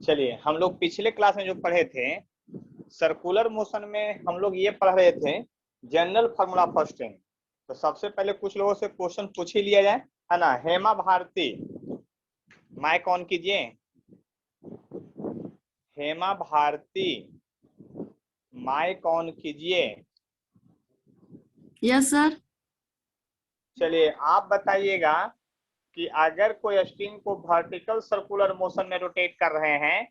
चलिए, हम लोग पिछले क्लास में जो पढ़े थे, सर्कुलर मोशन में हम लोग ये पढ़ रहे थे जनरल फार्मूला फर्स्टिंग। तो सबसे पहले कुछ लोगों से क्वेश्चन पूछ ही लिया जाए, है ना। हेमा भारती, माइक ऑन कीजिए। हेमा भारती, माइक ऑन कीजिए। Yes sir. चलिए, आप बताइएगा कि अगर कोई स्ट्रिंग को वर्टिकल सर्कुलर मोशन में रोटेट कर रहे हैं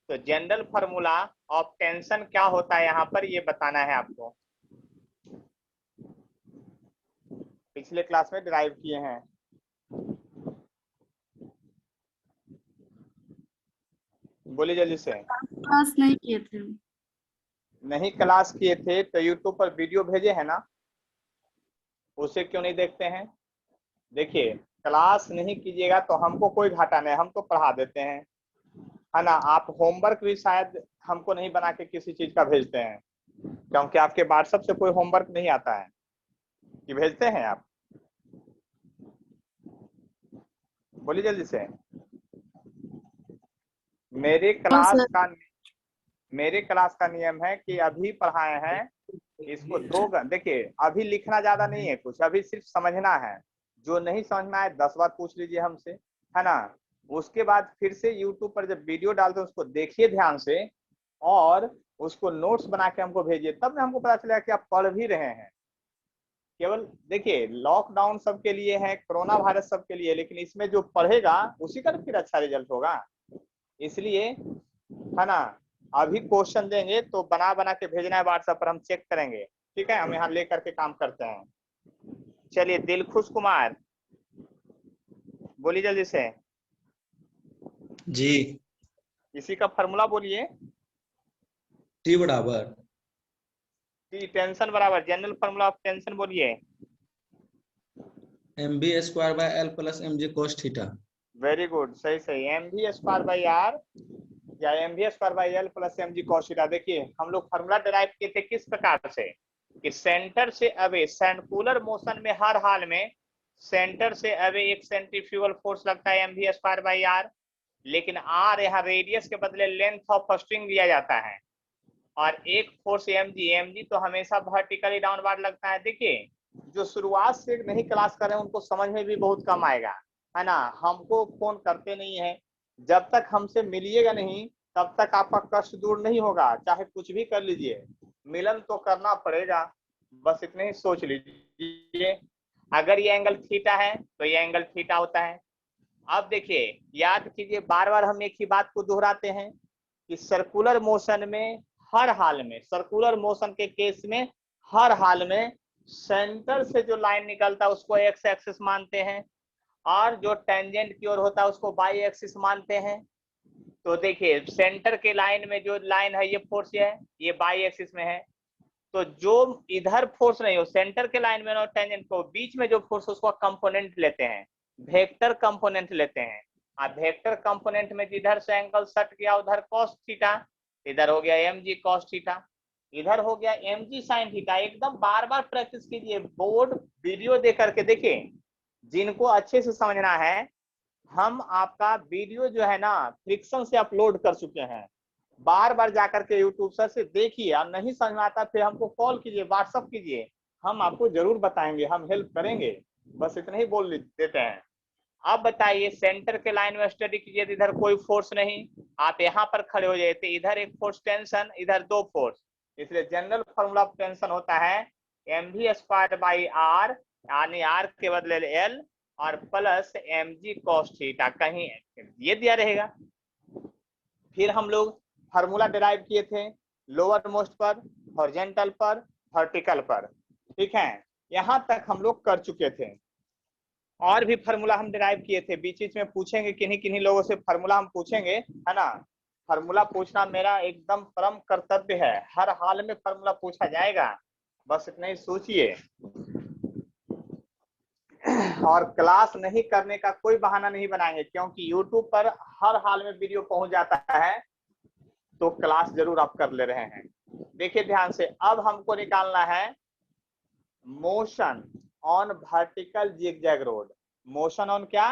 तो जनरल फार्मूला ऑफ टेंशन क्या होता है, यहाँ पर ये बताना है आपको। पिछले क्लास में डिराइव किए हैं। बोलिए जल्दी से। क्लास नहीं किए थे। नहीं क्लास किए थे तो यूट्यूब पर वीडियो भेजे हैं ना, उसे क्यों नहीं देखते हैं। देखिए, क्लास नहीं कीजिएगा तो हमको कोई घाटा नहीं, हम तो पढ़ा देते हैं, है ना। आप होमवर्क भी शायद हमको नहीं बना के किसी चीज का भेजते हैं, क्योंकि आपके व्हाट्सएप से कोई होमवर्क नहीं आता है कि भेजते हैं आप। बोलिए जल्दी से। मेरे हाँ क्लास सर। का मेरे क्लास का नियम है कि अभी पढ़ाए हैं, इसको देखिए, अभी लिखना ज्यादा नहीं है कुछ, अभी सिर्फ समझना है। जो नहीं समझ में आए 10 बार पूछ लीजिए हमसे, है ना। उसके बाद फिर से यूट्यूब पर जब वीडियो डालते हैं उसको देखिए ध्यान से, और उसको नोट्स बना के हमको भेजिए, तब हमको पता चलेगा कि आप पढ़ भी रहे हैं। केवल देखिए, लॉकडाउन सबके लिए है, कोरोना वायरस सबके लिए, लेकिन इसमें जो पढ़ेगा उसी का फिर अच्छा रिजल्ट होगा। इसलिए, है ना, अभी क्वेश्चन देंगे तो बना बना के भेजना है व्हाट्सएप पर, हम चेक करेंगे। ठीक है, हम यहाँ लेकर के काम करते हैं। चलिए, दिलखुश कुमार, बोलिए जल्दी से। जी। इसी का फॉर्मूला बोलिए। टी बराबर टी टेंशन बराबर जनरल फॉर्मूला ऑफ टेंशन बोलिए। mv²/L + mg cos theta. Very good, सही सही। M V square by R या M V square by L plus M G cos theta. देखिए, हम लोग फॉर्मूला डिराइव किए थे किस प्रकार से कि सेंटर से अवे सर्कुलर मोशन में हर हाल में सेंटर से अवे एक सेंट्रीफ्यूगल फोर्स लगता है M V square by R, लेकिन आर यहाँ रेडियस के बदले लेंथ ऑफ स्ट्रिंग दिया जाता है, और एक फोर्स एम जी तो हमेशा वर्टिकली डाउनवर्ड लगता है। देखिए, जो शुरुआत से नहीं क्लास कर रहे हैं उनको समझ में भी बहुत कम आएगा, है ना। हमको फोन करते नहीं है, जब तक हमसे मिलिएगा नहीं तब तक आपका कष्ट दूर नहीं होगा, चाहे कुछ भी कर लीजिए, मिलन तो करना पड़ेगा। बस इतने ही सोच लीजिए। अगर ये एंगल थीटा है तो ये एंगल थीटा होता है। अब देखिए, याद कीजिए, बार बार हम एक ही बात को दोहराते हैं कि सर्कुलर मोशन में हर हाल में, सर्कुलर मोशन के केस में हर हाल में सेंटर से जो लाइन निकलता है उसको एक्स एक्सिस मानते हैं, और जो टेंजेंट की ओर होता है उसको वाई एक्सिस मानते हैं। तो देखिए, सेंटर के लाइन में जो लाइन है ये फोर्स है, ये वाई एक्सिस में है। तो जो इधर फोर्स नहीं हो सेंटर के लाइन में और टेंजेंट को बीच में जो फोर्स उसको कंपोनेंट लेते हैं, वेक्टर कंपोनेंट लेते हैं। अब वेक्टर कंपोनेंट में जिधर से एंगल सट गया उधर कॉस थीटा, इधर हो गया एम जी कॉस थीटा, इधर हो गया एम जी साइन थीटा। एकदम बार बार प्रैक्टिस कीजिए, बोर्ड वीडियो देख करके देखिए। जिनको अच्छे से समझना है, हम आपका वीडियो जो है ना फ्रिक्शन से अपलोड कर चुके हैं, बार बार जाकर के यूट्यूब सर से देखिए, और नहीं समझ में आता फिर हमको कॉल कीजिए, व्हाट्सअप कीजिए, हम आपको जरूर बताएंगे, हम हेल्प करेंगे। बस इतना ही बोल देते हैं। अब बताइए, सेंटर के लाइन में स्टडी कीजिए, इधर कोई फोर्स नहीं, आप यहाँ पर खड़े हो जाते, इधर एक फोर्स टेंशन, इधर दो फोर्स, इसलिए जनरल फॉर्मूला ऑफ टेंशन होता है M V square by R, यानी आर के बदले एल, और plus M G cos theta, कहीं ये दिया रहेगा। फिर हम लोग फार्मूला डिराइव किए थे लोअर मोस्ट पर, हॉरिजॉन्टल पर, वर्टिकल पर। ठीक है, यहां तक हम लोग कर चुके थे। और भी फार्मूला हम डिराइव किए थे, बीच बीच में पूछेंगे, किन्हीं किन्हीं लोगों से फार्मूला हम पूछेंगे, है ना। फार्मूला पूछना मेरा एकदम परम कर्तव्य है, हर हाल में फार्मूला पूछा जाएगा, बस इतना ही सोचिए। और क्लास नहीं करने का कोई बहाना नहीं बनाएंगे, क्योंकि यूट्यूब पर हर हाल में वीडियो पहुंच जाता है, तो क्लास जरूर आप कर ले रहे हैं। देखिए ध्यान से, अब हमको निकालना है motion on vertical zigzag road. Motion on क्या?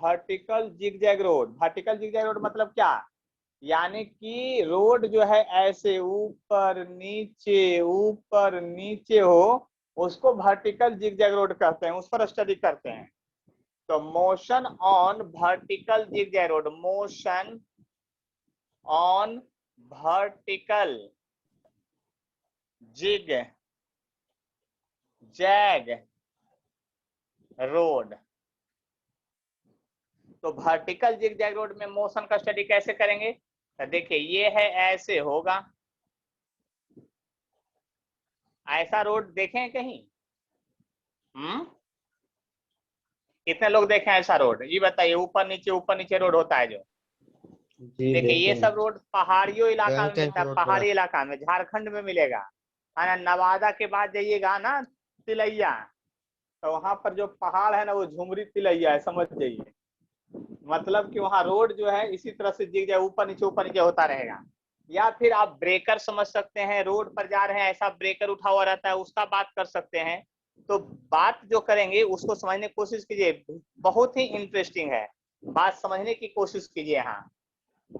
Vertical zigzag road. Vertical zigzag road मतलब क्या? यानी कि रोड जो है ऐसे ऊपर नीचे हो, उसको वर्टिकल जिगजैग रोड कहते हैं, उस पर स्टडी करते हैं। तो motion on vertical zigzag road, motion on vertical zigzag rod. तो वर्टिकल जिग जैग रोड में मोशन का स्टडी कैसे करेंगे? तो देखिए ये है, ऐसे होगा, ऐसा रोड देखें कहीं? कितने लोग देखे ऐसा रोड? ये बताइए, ऊपर नीचे रोड होता है जो। देखिए ये सब रोड पहाड़ियों इलाका में मिलता है, पहाड़ी इलाका में, झारखंड में मिलेगा है ना। नवादा के बाद जाइएगा ना तिलैया, तो वहां पर जो पहाड़ है ना वो झुमरी तिलैया है, समझ जाइए। मतलब कि वहां रोड जो है इसी तरह से जिग जाए, ऊपर नीचे होता रहेगा। या फिर आप ब्रेकर समझ सकते हैं, रोड पर जा रहे हैं ऐसा ब्रेकर उठा हुआ रहता है, उसका बात कर सकते हैं। तो बात जो करेंगे उसको समझने की कोशिश कीजिए, बहुत ही इंटरेस्टिंग है, बात समझने की कोशिश कीजिए। हाँ,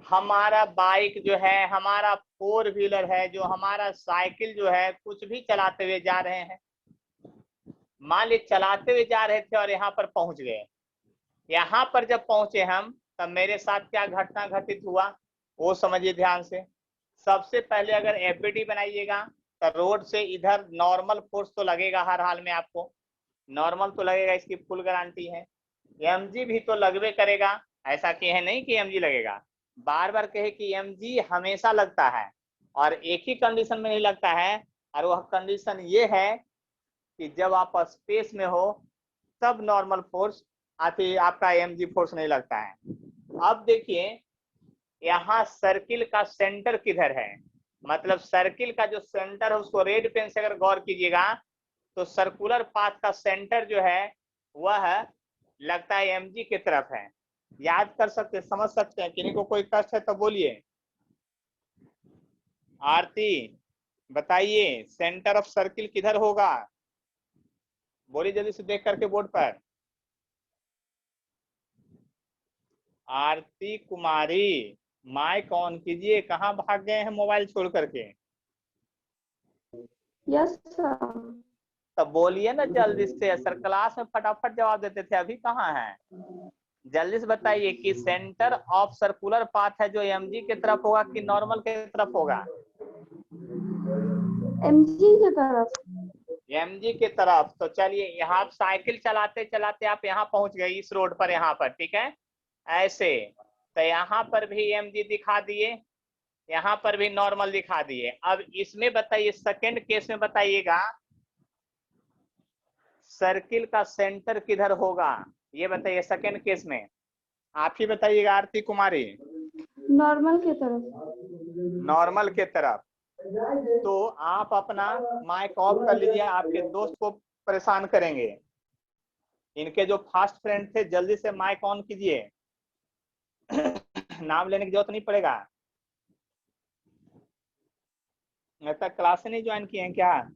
हमारा बाइक जो है, हमारा 4 व्हीलर है जो, हमारा साइकिल जो है, कुछ भी चलाते हुए जा रहे हैं, मान ली चलाते हुए जा रहे थे और यहाँ पर पहुंच गए। यहाँ पर जब पहुंचे हम, तब मेरे साथ क्या घटना घटित हुआ वो समझिए ध्यान से। सबसे पहले अगर एफबीडी बनाइएगा तो रोड से इधर नॉर्मल फोर्स तो लगेगा, हर हाल में आपको नॉर्मल तो लगेगा, इसकी फुल गारंटी है। एमजी भी तो लगवे करेगा, ऐसा कि है नहीं कि एमजी लगेगा। बार बार कहे कि एमजी हमेशा लगता है, और एक ही कंडीशन में नहीं लगता है, और वह कंडीशन ये है कि जब आप स्पेस में हो तब नॉर्मल फोर्स आती, आपका एमजी फोर्स नहीं लगता है। अब देखिए यहाँ सर्किल का सेंटर किधर है, मतलब सर्किल का जो सेंटर है उसको रेड पेन से अगर गौर कीजिएगा तो सर्कुलर पाथ का सेंटर जो है वह लगता है एमजी की तरफ है। याद कर सकते, समझ सकते हैं, किन्हीं को कोई कष्ट है तो बोलिए। आरती बताइए सेंटर ऑफ सर्किल किधर होगा, बोलिए जल्दी से देख करके बोर्ड पर। आरती कुमारी माइक ऑन कीजिए, कहाँ भाग गए हैं मोबाइल छोड़ करके? Yes sir. तब बोलिए ना जल्दी से, सर क्लास में फटाफट जवाब देते थे, अभी कहाँ है? जल्दी से बताइए कि सेंटर ऑफ सर्कुलर पाथ है जो एमजी की तरफ होगा कि नॉर्मल की तरफ होगा? एमजी की तरफ। एमजी की तरफ। तो चलिए यहाँ साइकिल चलाते चलाते आप यहाँ पहुंच गए, इस रोड पर, यहाँ पर ठीक है ऐसे। तो यहाँ पर भी एमजी दिखा दिए, यहाँ पर भी नॉर्मल दिखा दिए। अब इसमें बताइए सेकंड केस में बताइएगा सर्किल का सेंटर किधर होगा, ये बताइए सेकंड केस में, आप ही बताइएगा आरती कुमारी। नॉर्मल की तरफ। नॉर्मल के तरफ। तो आप अपना माइक ऑफ कर लीजिए, आपके दोस्त को परेशान करेंगे। इनके जो फास्ट फ्रेंड थे जल्दी से माइक ऑन कीजिए। नाम लेने की जरूरत नहीं पड़ेगा। तक क्लास नहीं ज्वाइन किए हैं क्या?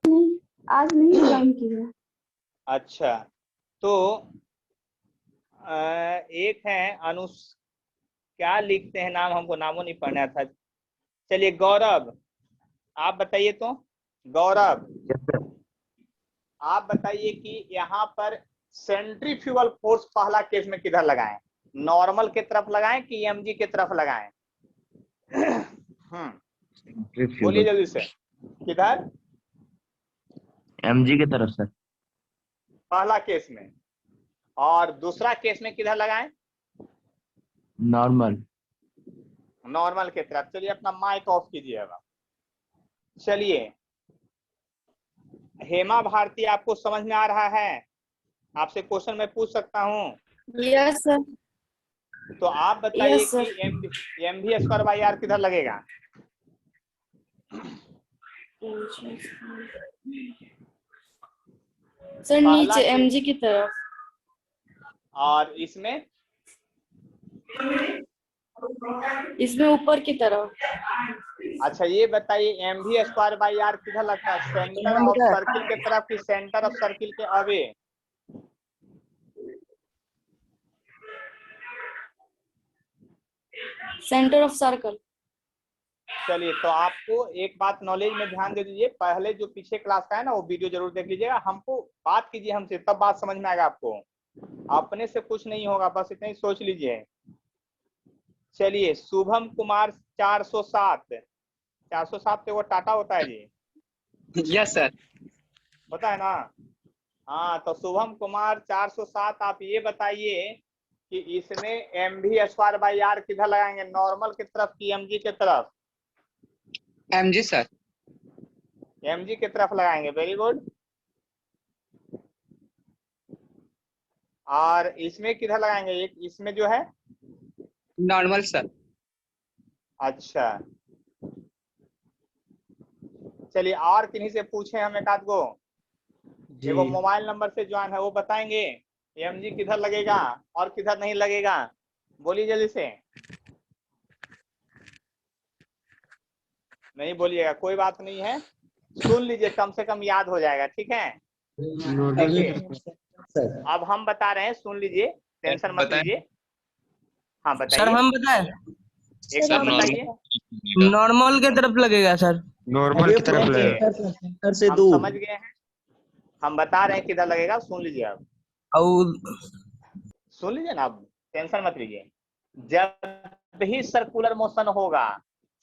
नहीं, आज नहीं ज्वाइन किया। अच्छा, तो एक है अनुस, क्या लिखते हैं नाम, हमको नामों नहीं पढ़ना था। चलिए गौरव, आप बताइए तो। गौरव आप बताइए कि यहाँ पर सेंट्रीफ्यूगल फोर्स पहला केस में किधर लगाएं, नॉर्मल की तरफ लगाएं कि एमजी की तरफ लगाएं? बोलिए जल्दी से, किधर? एमजी की तरफ सर। पहला केस में। और दूसरा केस में किधर लगाएं? नॉर्मल। नॉर्मल की तरफ। चलिए अपना माइक ऑफ कीजिए अब। चलिए हेमा भारती, आपको समझ में आ रहा है? आपसे क्वेश्चन मैं पूछ सकता हूँ? Yes sir. तो आप बताइए Yes, sir. कि एम भी स्क्वायर बाई आर किधर लगेगा? सर नीचे एमजी की तरफ। और इसमें ऊपर की तरफ। अच्छा ये बताइए एम भी स्क्वायर बाई आर किधर लगता है, सेंटर ऑफ सर्किल के तरफ कि सेंटर ऑफ सर्किल के अवे? Centre of circle. चलिए, तो आपको एक बात नॉलेज में ध्यान दे दीजिए, पहले जो पीछे क्लास का है ना वो वीडियो जरूर देख लीजिएगा, हमको बात कीजिए हमसे, तब बात समझ में आएगा आपको, अपने से कुछ नहीं होगा, बस इतना ही सोच लीजिए। चलिए, शुभम कुमार 407, 407 पे वो टाटा होता है जी? Yes sir. होता है ना? हाँ, तो शुभम कुमार 407, आप ये बताइए कि इसमें एम भी स्क्वायर बाई आर किधर लगाएंगे, नॉर्मल की तरफ कि एम जी की तरफ? M G sir. M G की तरफ लगाएंगे, वेरी गुड। और इसमें किधर लगाएंगे, एक इसमें जो है? Normal sir. अच्छा, चलिए और किन्हीं से पूछे हम एक आध गो, जी एगो मोबाइल नंबर से ज्वाइन है, वो बताएंगे एम जी किधर लगेगा और किधर नहीं लगेगा, बोलिए जल्दी से। नहीं बोलिएगा, कोई बात नहीं है, सुन लीजिए, कम से कम याद हो जाएगा, ठीक है? देखिए, सर अब हम बता रहे हैं, सुन लीजिए, टेंशन मत बताएं। लीजिए। हाँ सर बताइए, हम बताएं, एकदम नॉर्मल बताइए। नॉर्मल के तरफ लगेगा सर। नॉर्मल की तरफ देखिए, लगेगा। सेंटर से हम दूर। समझ गए हैं, हम बता रहे हैं किधर लगेगा, सुन लीजिए अब, और सुन लीजिए ना, अब टेंशन मत लीजिए। जब भी सर्कुलर मोशन होगा,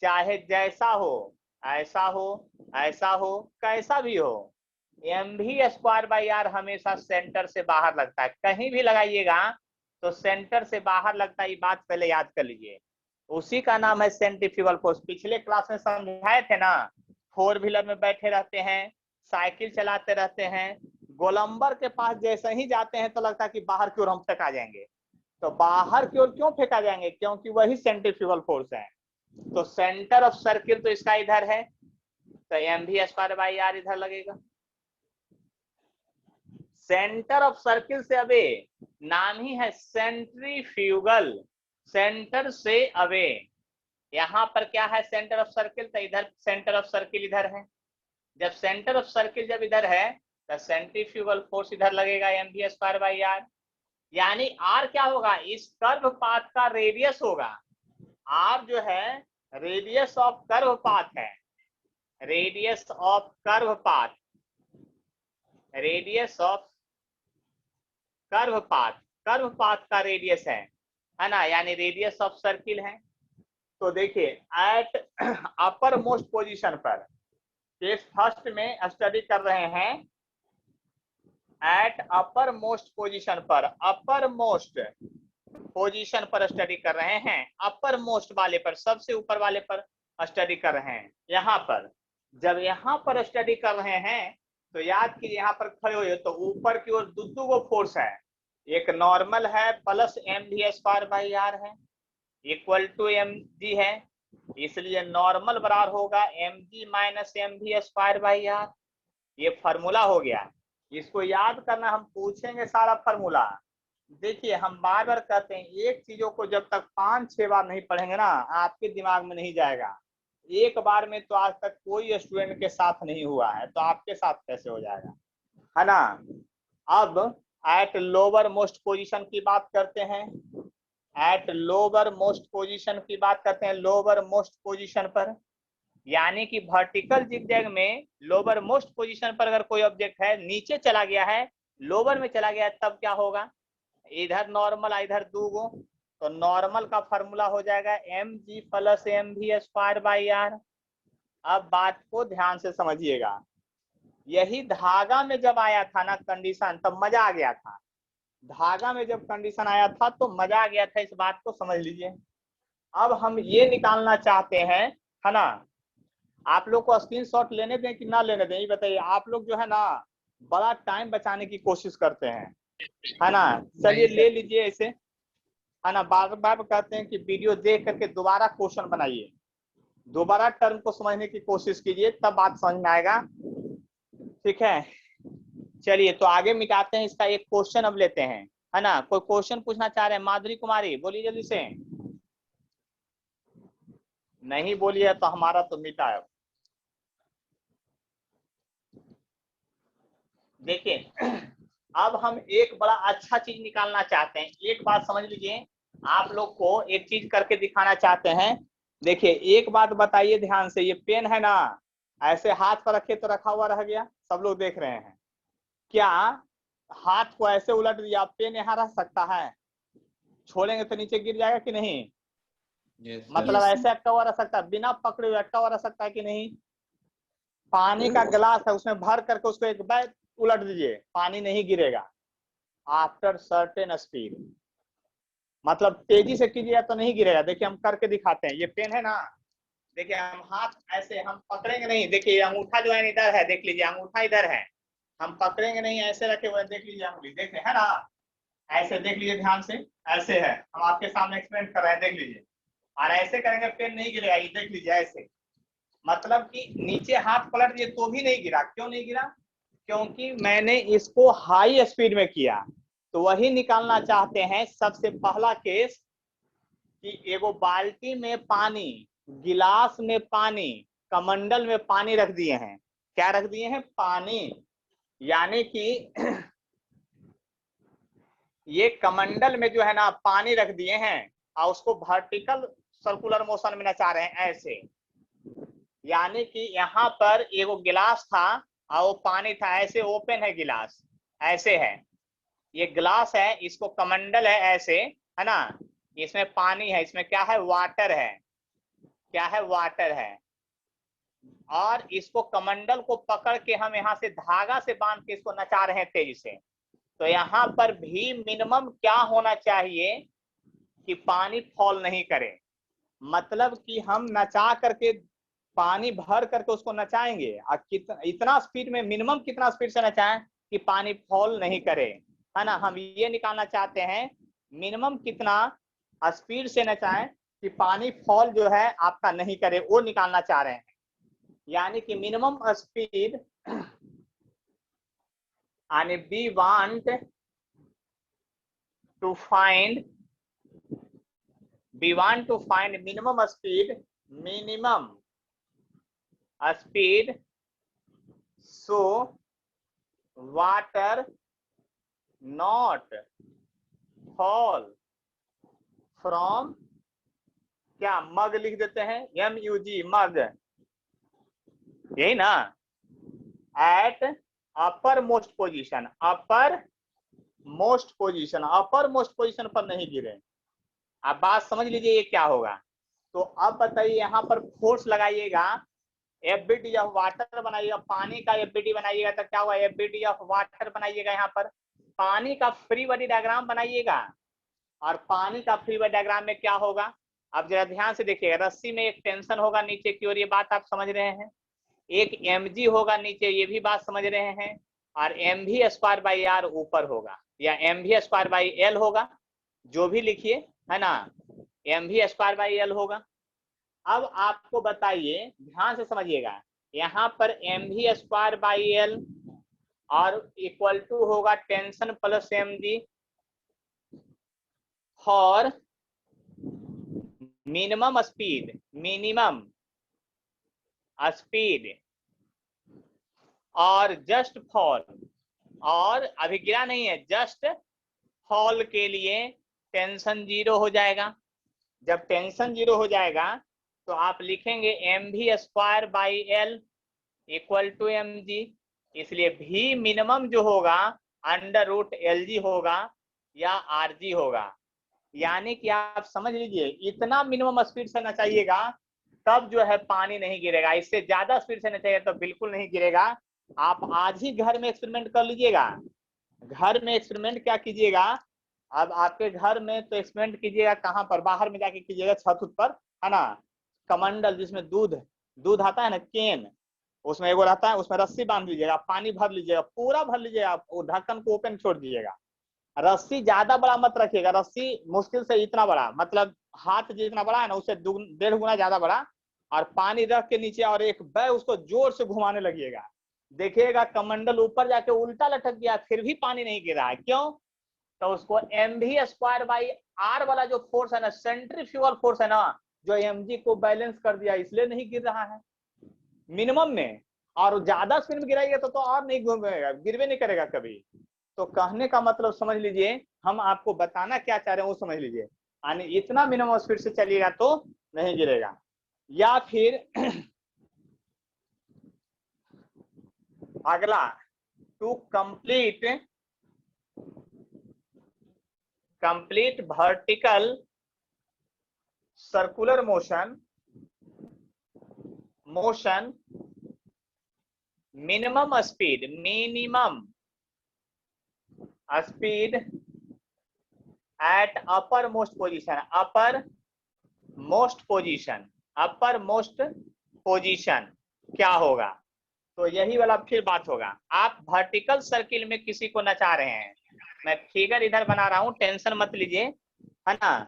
चाहे जैसा हो, ऐसा हो, ऐसा हो, कैसा भी हो, एम भी स्क्वायर बाई आर हमेशा सेंटर से बाहर लगता है, कहीं भी लगाइएगा तो सेंटर से बाहर लगता है, ये बात पहले याद कर लीजिए, उसी का नाम है सेंट्रीफ्यूगल फोर्स। पिछले क्लास में समझाए थे ना, 4 व्हीलर में बैठे रहते हैं, साइकिल चलाते रहते हैं, गोलंबर के पास जैसे ही जाते हैं तो लगता है कि बाहर की ओर हम फेंका जाएंगे, तो बाहर की ओर क्यों फेंका जाएंगे, क्योंकि वही सेंट्रीफ्यूगल फोर्स है। तो सेंटर ऑफ सर्किल तो इसका इधर है, तो एम भी स्क्वायर बाई आर इधर लगेगा। सेंटर ऑफ सर्किल से अवे, नाम ही है सेंट्रीफ्यूगल, सेंटर से अवे। यहाँ पर क्या है, सेंटर ऑफ सर्किल, तो इधर सेंटर ऑफ सर्किल इधर है, जब सेंटर ऑफ सर्किल जब इधर है तो सेंट्रीफ्यूगल फोर्स इधर लगेगा, एम भी स्क्वायर बाई आर। यानी आर क्या होगा, इस कर्व पाथ का रेडियस होगा, आर जो है रेडियस ऑफ कर्व पाथ है, radius of curve path, radius of curve path, curve path का रेडियस है ना, यानी रेडियस ऑफ सर्किल है। तो देखिए, एट अपर मोस्ट पोजीशन पर, केस फर्स्ट में स्टडी कर रहे हैं, एट अपर मोस्ट पोजीशन पर, अपर मोस्ट पोजीशन पर स्टडी कर रहे हैं, अपर मोस्ट वाले पर, सबसे ऊपर वाले पर स्टडी कर रहे हैं। यहाँ पर जब यहाँ पर स्टडी कर रहे हैं तो याद कीजिए, यहाँ पर खड़े हुए तो ऊपर की ओर दो गो फोर्स है, एक नॉर्मल है प्लस एम भी स्क्वायर बाई आर है, इक्वल टू एम जी है, इसलिए नॉर्मल बराबर होगा एम जी माइनस एम भी स्क्वायर बाई आर। ये फॉर्मूला हो गया, इसको याद करना, हम पूछेंगे सारा फॉर्मूला। देखिए, हम बार बार कहते हैं, एक चीजों को जब तक 5-6 बार नहीं पढ़ेंगे ना, आपके दिमाग में नहीं जाएगा। एक बार में तो आज तक कोई स्टूडेंट के साथ नहीं हुआ है, तो आपके साथ कैसे हो जाएगा, है ना? अब एट लोअर मोस्ट पोजीशन की बात करते हैं, एट लोअर मोस्ट पोजीशन की बात करते हैं, लोअर मोस्ट पोजीशन पर, यानी कि वर्टिकल जिगजैग में लोअर मोस्ट पोजीशन पर अगर कोई ऑब्जेक्ट है, नीचे चला गया है, लोअर में चला गया है, तब क्या होगा, इधर नॉर्मल, इधर दो गो, तो नॉर्मल का फॉर्मूला हो जाएगा एम जी प्लस एम भी स्क्वायर बाई आर। अब बात को ध्यान से समझिएगा, यही धागा में जब आया था ना कंडीशन, तब मजा आ गया था, धागा में जब कंडीशन आया था तो मजा आ गया था, इस बात को समझ लीजिए। अब हम ये निकालना चाहते हैं, है ना, आप लोग को स्क्रीनशॉट लेने दें कि ना लेने दें, ये बताइए। आप लोग जो है ना बड़ा टाइम बचाने की कोशिश करते हैं, है ना, चलिए ले लीजिए ऐसे, है ना, बार बार कहते हैं कि वीडियो देख करके दोबारा क्वेश्चन बनाइए, दोबारा टर्म को समझने की कोशिश कीजिए, तब बात समझ में आएगा, ठीक है? चलिए, तो आगे मिटाते हैं, इसका एक क्वेश्चन अब लेते हैं, है ना। कोई क्वेश्चन पूछना चाह रहे हैं? माधुरी कुमारी बोलिए जल्दी से, नहीं बोलिए तो हमारा तो मिटा है। देखिए, अब हम एक बड़ा अच्छा चीज निकालना चाहते हैं, एक बात समझ लीजिए, आप लोग को एक चीज करके दिखाना चाहते हैं। देखिए एक बात बताइए ध्यान से, ये पेन है ना, ऐसे हाथ पर रखे तो रखा हुआ रह गया, सब लोग देख रहे हैं। क्या हाथ को ऐसे उलट दिया, पेन यहाँ रह सकता है? छोड़ेंगे तो नीचे गिर जाएगा कि नहीं? मतलब Yes, ऐसे अटका हुआ रह सकता है, बिना पकड़े हुए अटका हुआ रह सकता है कि नहीं? पानी का गिलास है, उसमें भर करके उसको एक बार उलट दीजिए, पानी नहीं गिरेगा आफ्टर सर्टेन स्पीड। मतलब तेजी से कीजिएगा तो नहीं गिरेगा। देखिए हम करके दिखाते हैं, ये पेन है ना, देखिए हम हाथ ऐसे हम पकड़ेंगे नहीं, देखिए अंगूठा जो है इधर है, देख लीजिए अंगूठा इधर है, हम पकड़ेंगे नहीं, ऐसे रखे हुए, देख लीजिए अंगुली, देख है ना, ऐसे देख लीजिए ध्यान से, ऐसे है, हम आपके सामने एक्सप्लेन कर रहे हैं, देख लीजिए। और ऐसे करेंगे पेन नहीं गिरेगा, ये देख लीजिए ऐसे, मतलब कि नीचे हाथ पलट दिए तो भी नहीं गिरा। क्यों नहीं गिरा? क्योंकि मैंने इसको हाई स्पीड में किया। तो वही निकालना चाहते हैं सबसे पहला केस, कि एगो बाल्टी में पानी, गिलास में पानी, कमंडल में पानी रख दिए हैं। क्या रख दिए हैं? पानी। यानी कि ये कमंडल में जो है ना पानी रख दिए हैं और उसको वर्टिकल सर्कुलर मोशन में नचा रहे हैं ऐसे। यानी कि यहाँ पर एगो गिलास था और वो पानी था, ऐसे ओपन है गिलास, ऐसे है, ये गिलास है, इसको कमंडल है ऐसे, है ना, इसमें पानी है, इसमें क्या है? वाटर है। क्या है? वाटर है। और इसको कमंडल को पकड़ के हम यहाँ से धागा से बांध के इसको नचा रहे हैं तेजी से। तो यहाँ पर भी मिनिमम क्या होना चाहिए कि पानी फॉल नहीं करे। मतलब कि हम नचा करके पानी भर करके उसको नचाएंगे और इतना स्पीड में, मिनिमम कितना स्पीड से नचाएं कि पानी फॉल नहीं करे, है ना। हम ये निकालना चाहते हैं मिनिमम कितना स्पीड से नचाएं कि पानी फॉल जो है आपका नहीं करे, वो निकालना चाह रहे हैं। यानी कि minimum speed, and we want to find minimum speed so water not fall from, क्या मग लिख देते हैं, MUG मग, यही ना, eight uppermost position, upper most position पर नहीं गिरे। आप बात समझ लीजिए ये क्या होगा। तो अब बताइए यहाँ पर फोर्स लगाइएगा, FBD ऑफ वाटर बनाइएगा, पानी का FBD बनाइएगा तो क्या होगा? FBD ऑफ वाटर बनाइएगा, यहाँ पर पानी का फ्री बॉडी डायग्राम बनाइएगा। और पानी का फ्री बॉडी डायग्राम में क्या होगा? अब जरा ध्यान से देखिएगा, रस्सी में एक टेंशन होगा नीचे की ओर, ये बात आप समझ रहे हैं, एक mg होगा नीचे, ये भी बात समझ रहे हैं, और mv²/r ऊपर होगा, या mv²/l होगा, जो भी लिखिए, है ना, mv²/l होगा। अब आपको बताइए, ध्यान से समझिएगा, यहाँ पर mv²/l और इक्वल टू होगा tension plus mg for minimum speed और जस्ट फॉल, और अभी गिरा नहीं है, जस्ट फॉल के लिए टेंशन 0 हो जाएगा। जब टेंशन 0 हो जाएगा तो आप लिखेंगे mv²/l इक्वल टू mg, इसलिए v मिनिमम जो होगा √lg होगा या rg होगा। यानी कि आप समझ लीजिए इतना मिनिमम स्पीड से नचाइएगा तब जो है पानी नहीं गिरेगा, इससे ज्यादा स्पीड से नचाइएगा तो बिल्कुल नहीं गिरेगा। आप आज ही घर में एक्सपेरिमेंट कर लीजिएगा। घर में एक्सपेरिमेंट क्या कीजिएगा, अब आपके घर में तो एक्सपेरिमेंट कीजिएगा कहाँ पर? बाहर में जाके कीजिएगा, छत पर, है ना, कमंडल जिसमें दूध आता है ना, केन, उसमें एगो रहता है, उसमें रस्सी बांध लीजिएगा, पानी भर लीजिएगा, पूरा भर लीजिएगा, ढक्कन को ओपन छोड़ दीजिएगा। रस्सी ज्यादा बड़ा मत रखिएगा, रस्सी मुश्किल से इतना बड़ा, मतलब हाथ जितना बड़ा है ना उससे 1.5 गुना ज्यादा बड़ा, और पानी रख के नीचे और एक बैग उसको जोर से घुमाने लगिएगा। देखिएगा कमंडल ऊपर जाके उल्टा लटक गया, फिर भी पानी नहीं गिरा है। क्यों? तो उसको mv²/r वाला जो फोर्स है ना, सेंट्रीफ्यूगल फोर्स है ना, जो mg को बैलेंस कर दिया, इसलिए नहीं गिर रहा है मिनिमम में। और ज्यादा स्पीड में गिराइएगा तो और नहीं घूमेगा, गिरवे नहीं करेगा कभी। तो कहने का मतलब समझ लीजिए, हम आपको बताना क्या चाह रहे हैं वो समझ लीजिए। यानी इतना मिनिमम स्पीड से चलिएगा तो नहीं गिरेगा। या फिर अगला, to complete vertical circular motion minimum speed at uppermost position क्या होगा? तो यही वाला फिर बात होगा। आप वर्टिकल सर्किल में किसी को नचा रहे हैं, मैं फिगर इधर बना रहा हूं, टेंशन मत लीजिए, है ना।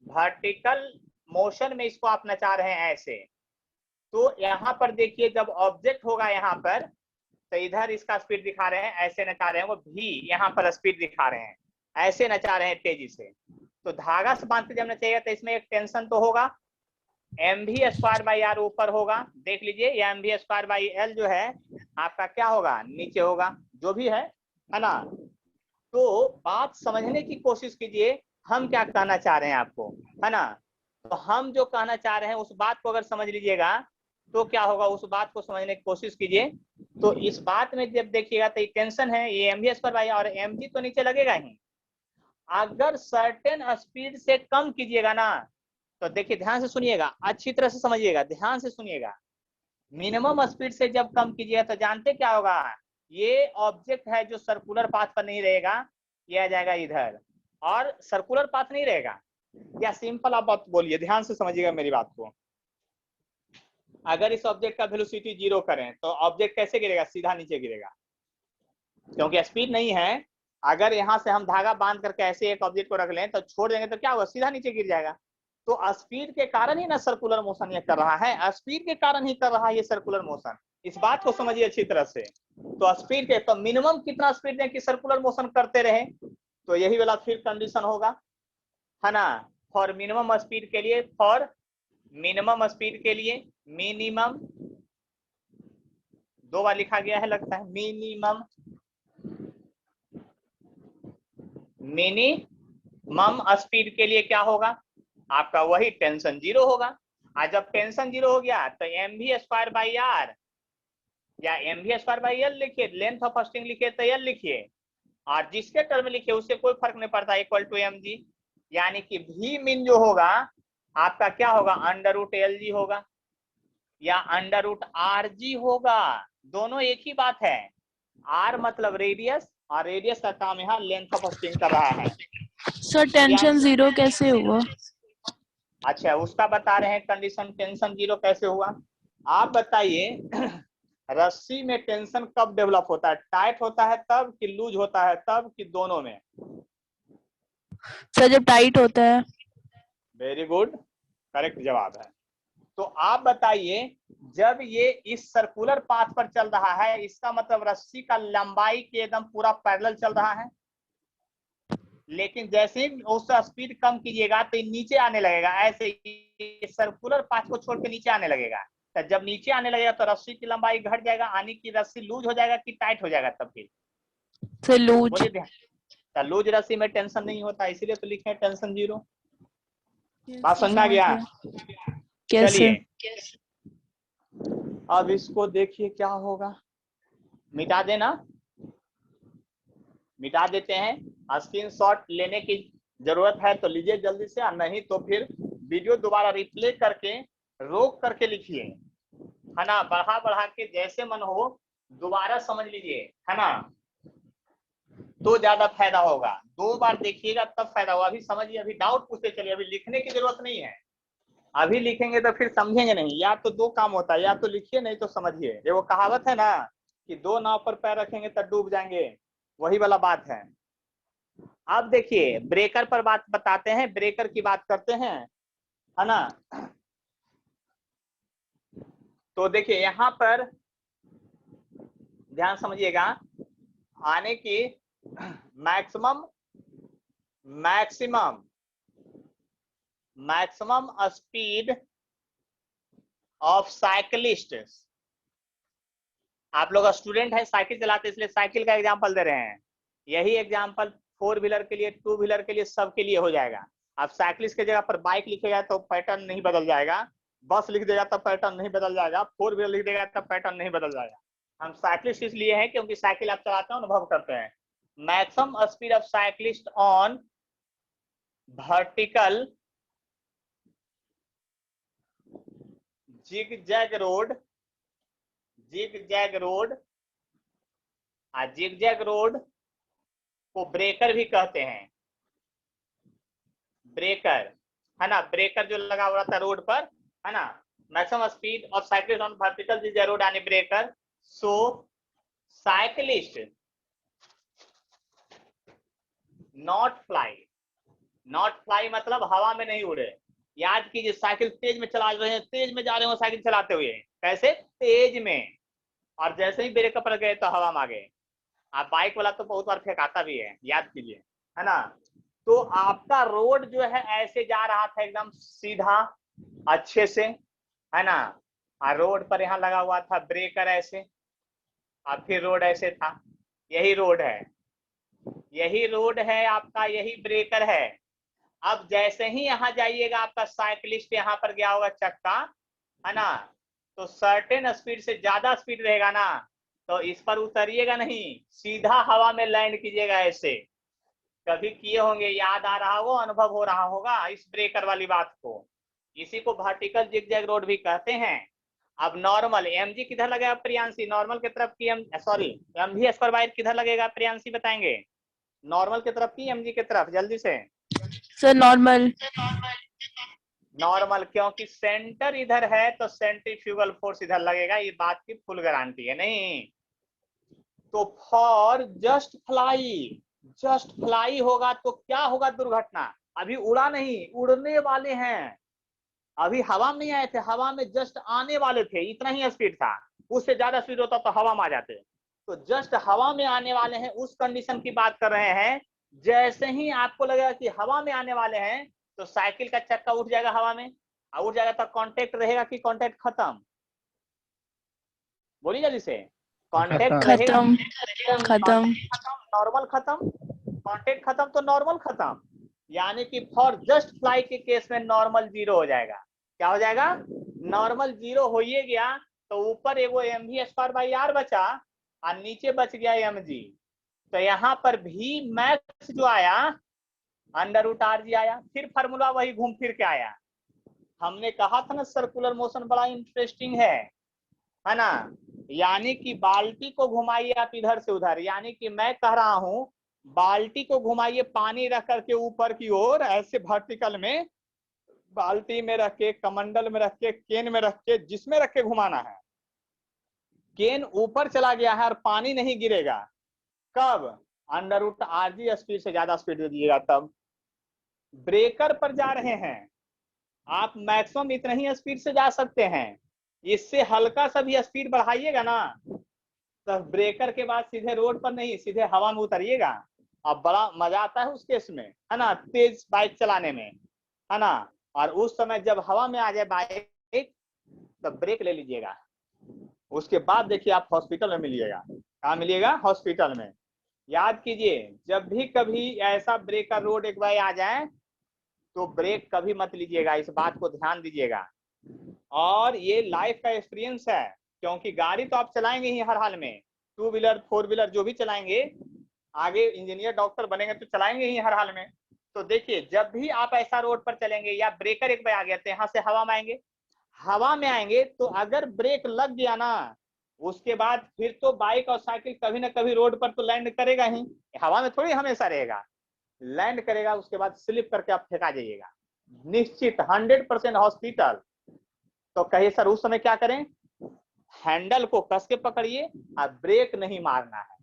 वर्टिकल मोशन में इसको आप नचा रहे हैं ऐसे, तो यहाँ पर देखिए जब ऑब्जेक्ट होगा यहाँ पर, तो इधर इसका स्पीड दिखा रहे हैं, ऐसे नचा रहे हैं, वो भी यहाँ पर स्पीड दिखा रहे हैं, ऐसे नचा रहे हैं तेजी से। तो धागा से बांध के जब नचाएगा तो इसमें एक टेंशन तो होगा, mv²/r ऊपर होगा, देख लीजिए ये mv²/l जो है आपका क्या होगा, नीचे होगा, जो भी है ना। तो बात समझने की कोशिश कीजिए, हम क्या कहना चाह रहे हैं आपको, है ना। तो हम जो कहना चाह रहे हैं उस बात को अगर समझ लीजिएगा तो क्या होगा, उस बात को समझने की कोशिश कीजिए। तो इस बात में जब देखिएगा तो ये टेंशन है, ये mv² और mg तो नीचे लगेगा ही। अगर सर्टेन स्पीड से कम कीजिएगा ना, तो देखिए ध्यान से सुनिएगा, अच्छी तरह से समझिएगा, ध्यान से सुनिएगा। मिनिमम स्पीड से जब कम कीजिएगा तो जानते क्या होगा, ये ऑब्जेक्ट है जो सर्कुलर पाथ पर नहीं रहेगा, ये आ जाएगा इधर, और सर्कुलर पाथ नहीं रहेगा। या सिंपल आप बात बोलिए, ध्यान से समझिएगा मेरी बात को। अगर इस ऑब्जेक्ट का वेलोसिटी 0 करें तो ऑब्जेक्ट कैसे गिरेगा, सीधा नीचे गिरेगा, क्योंकि स्पीड नहीं है। अगर यहाँ से हम धागा बांध करके ऐसे एक ऑब्जेक्ट को रख लें तो छोड़ देंगे तो क्या होगा, सीधा नीचे गिर जाएगा। तो स्पीड के कारण ही ना सर्कुलर मोशन ये कर रहा है, स्पीड के कारण ही कर रहा है ये सर्कुलर मोशन, इस बात को समझिए अच्छी तरह से। तो स्पीड के तो मिनिमम कितना स्पीड दें कि सर्कुलर मोशन करते रहे, तो यही वाला फिर कंडीशन होगा, है ना। फॉर मिनिमम स्पीड के लिए, मिनिमम 2 बार लिखा गया है लगता है, मिनिमम स्पीड के लिए क्या होगा आपका, वही टेंशन 0 होगा। और जब टेंशन 0 हो गया तो mv²/r या mv²/l लिखिए, लेंथ ऑफ स्ट्रिंग लिखिए तो l लिखिए, और जिसके टर्म लिखिए उससे कोई फर्क नहीं पड़ता, इक्वल टू mg। यानी कि v min जो होगा आपका क्या होगा, √lg होगा या √rg होगा, दोनों एक ही बात है। r मतलब रेडियस, और रेडियस का काम यहाँ लेंथ ऑफ स्ट्रिंग कर रहा है। सर टेंशन 0 कैसे हुआ? अच्छा उसका बता रहे हैं कंडीशन, टेंशन 0 कैसे हुआ। आप बताइए रस्सी में टेंशन कब डेवलप होता है, टाइट होता है तब कि लूज होता है तब कि दोनों में? सर जब टाइट होता है। वेरी गुड, करेक्ट जवाब है। तो आप बताइए जब ये इस सर्कुलर पाथ पर चल रहा है, इसका मतलब रस्सी का लंबाई के एकदम पूरा पैरेलल चल रहा है, लेकिन जैसे ही उसका स्पीड कम कीजिएगा तो नीचे आने लगेगा, ऐसे सर्कुलर पाथ को छोड़ के नीचे आने लगेगा। तो जब नीचे आने लगेगा तो रस्सी की लंबाई घट जाएगा, यानी कि रस्सी लूज हो जाएगा कि टाइट हो जाएगा, तब फिर लूज। बोलिए ध्यान। तो लूज रस्सी में टेंशन नहीं होता, इसीलिए तो लिखे टेंशन 0। बात समझ में आ गया? चलिए अब इसको देखिए क्या होगा, मिटा देना, मिटा देते हैं। स्क्रीनशॉट लेने की जरूरत है तो लीजिए जल्दी से, और नहीं तो फिर वीडियो दोबारा रिप्ले करके रोक करके लिखिए, है ना, बढ़ा बढ़ा के जैसे मन हो दोबारा समझ लीजिए, है ना, तो ज्यादा फायदा होगा। 2 बार देखिएगा तब फायदा होगा। अभी समझिए, अभी डाउट पूछते चलिए, अभी लिखने की जरूरत नहीं है, अभी लिखेंगे तो फिर समझेंगे नहीं। या तो 2 काम होता है, या तो लिखिए नहीं तो समझिए। ये वो कहावत है ना कि 2 नाव पर पैर रखेंगे तो डूब जाएंगे, वही वाला बात है। अब देखिए ब्रेकर पर बात बताते हैं, ब्रेकर की बात करते हैं, है ना। तो देखिए यहाँ पर ध्यान समझिएगा, आने की मैक्सिमम स्पीड ऑफ साइकिलिस्ट। आप लोग स्टूडेंट है, साइकिल चलाते, इसलिए साइकिल का एग्जांपल दे रहे हैं। यही एग्जांपल 4 व्हीलर के लिए, 2 व्हीलर के लिए, सबके लिए हो जाएगा। अब साइकिलिस्ट की जगह पर बाइक लिखेगा तो पैटर्न नहीं बदल जाएगा, बस लिख देगा तब पैटर्न नहीं बदल जाएगा, फोर व्हीलर लिख देगा तब पैटर्न नहीं बदल जाएगा। हम साइकिलिस्ट इसलिए हैं क्योंकि साइकिल आप चलाते हैं, अनुभव करते हैं। Maximum speed of cyclist on vertical zigzag road, zigzag road, zigzag road को ब्रेकर भी कहते हैं, ब्रेकर है ना, ब्रेकर जो लगा हुआ था रोड पर है ना। Maximum speed of cyclist on vertical zigzag road यानी breaker. So cyclist not fly, not fly मतलब हवा में नहीं उड़े। याद कीजिए साइकिल तेज में चला रहे हैं, तेज में जा रहे हो साइकिल चलाते हुए, कैसे तेज में, और जैसे ही ब्रेक पर गए तो हवा में आ गए। आप बाइक वाला तो बहुत बार फेंकाता भी है, याद कीजिए है ना। तो आपका रोड जो है ऐसे जा रहा था एकदम सीधा अच्छे से है ना, और रोड पर यहाँ लगा हुआ था ब्रेकर ऐसे, और फिर रोड ऐसे था, यही रोड है, यही रोड है आपका, यही ब्रेकर है। अब जैसे ही यहाँ जाइएगा आपका साइकिलिस्ट यहाँ पर गया होगा चक्का है ना, तो सर्टेन स्पीड से ज्यादा स्पीड रहेगा ना, तो इस पर उतरिएगा नहीं, सीधा हवा में लैंड कीजिएगा ऐसे। कभी किए होंगे, याद आ रहा हो, अनुभव हो रहा होगा इस ब्रेकर वाली बात को। इसी को वर्टिकल जिगजैग रोड भी कहते हैं। अब नॉर्मल एमजी किधर लगेगा प्रियांशी, नॉर्मल की तरफ की सॉरी एमवी स्क्वायर बाय किधर लगेगा प्रियांशी बताएंगे, नॉर्मल की तरफ की एमजी की तरफ, जल्दी से। Sir normal. नॉर्मल, क्योंकि सेंटर इधर है तो सेंट्रीफ्यूगल फोर्स इधर लगेगा, ये बात की फुल गारंटी है नहीं। तो for just fly, just fly होगा तो क्या होगा दुर्घटना, अभी उड़ा नहीं, उड़ने वाले हैं, अभी हवा में नहीं आए थे, हवा में जस्ट आने वाले थे, इतना ही स्पीड था, उससे ज्यादा स्पीड होता तो हवा में आ जाते। तो जस्ट हवा में आने वाले हैं, उस कंडीशन की बात कर रहे हैं। जैसे ही आपको लगेगा कि हवा में आने वाले हैं तो साइकिल का चक्का उठ जाएगा हवा में, और उठ जाएगा तो कांटेक्ट रहेगा कि कांटेक्ट खत्म, बोलिए जल्दी से। कांटेक्ट रहेगा, खत्म। खत्म। नॉर्मल खत्म, कांटेक्ट खत्म तो नॉर्मल खत्म, यानी कि फॉर जस्ट फ्लाई के केस में नॉर्मल जीरो हो जाएगा। क्या हो जाएगा, नॉर्मल जीरो हो ही गया, तो ऊपर एगो एमवी स्क्वायर बाई आर बचा और नीचे बच गया एमजी। तो यहाँ पर भी मैक्स जो आया अंडर रूट आर जी आया, फिर फार्मूला वही घूम फिर के आया। हमने कहा था ना सर्कुलर मोशन बड़ा इंटरेस्टिंग है ना, यानी कि बाल्टी को घुमाइए आप इधर से उधर, यानी कि मैं कह रहा हूं बाल्टी को घुमाइए पानी रख करके ऊपर की ओर ऐसे वर्टिकल में, बाल्टी में रख के, कमंडल में रख के, केन में रख के, जिसमें रख के घुमाना है। केन ऊपर चला गया है और पानी नहीं गिरेगा, कब, under root R G speed से ज्यादा स्पीड दे दीजिएगा तब। ब्रेकर पर जा रहे हैं आप, मैक्सिमम इतना ही स्पीड से जा सकते हैं, इससे हल्का सा भी स्पीड बढ़ाइएगा ना तो ब्रेकर के बाद सीधे रोड पर नहीं, सीधे हवा में उतरिएगा। अब बड़ा मजा आता है उस केस में है ना, तेज बाइक चलाने में है ना। और उस समय जब हवा में आ जाए बाइक तो ब्रेक ले लीजिएगा, उसके बाद देखिए आप हॉस्पिटल में मिलिएगा। कहाँ मिलिएगा, हॉस्पिटल में। याद कीजिए जब भी कभी ऐसा ब्रेकर रोड एक बार आ जाए तो ब्रेक कभी मत लीजिएगा, इस बात को ध्यान दीजिएगा। और ये लाइफ का एक्सपीरियंस है, क्योंकि गाड़ी तो आप चलाएंगे ही हर हाल में, टू व्हीलर फोर व्हीलर जो भी चलाएंगे, आगे इंजीनियर डॉक्टर बनेंगे तो चलाएंगे ही हर हाल में। तो देखिए जब भी आप ऐसा रोड पर चलेंगे या ब्रेकर एक बार आ गया तो यहाँ से हवा में आएंगे, हवा में आएंगे तो अगर ब्रेक लग गया ना उसके बाद फिर तो बाइक और साइकिल कभी ना कभी रोड पर तो लैंड करेगा ही, हवा में थोड़ी हमेशा रहेगा, लैंड करेगा, उसके बाद स्लिप करके आप फेंका जाइएगा निश्चित 100% हॉस्पिटल। तो कहिए सर उस समय क्या करें, हैंडल को कस के पकड़िए और ब्रेक नहीं मारना है,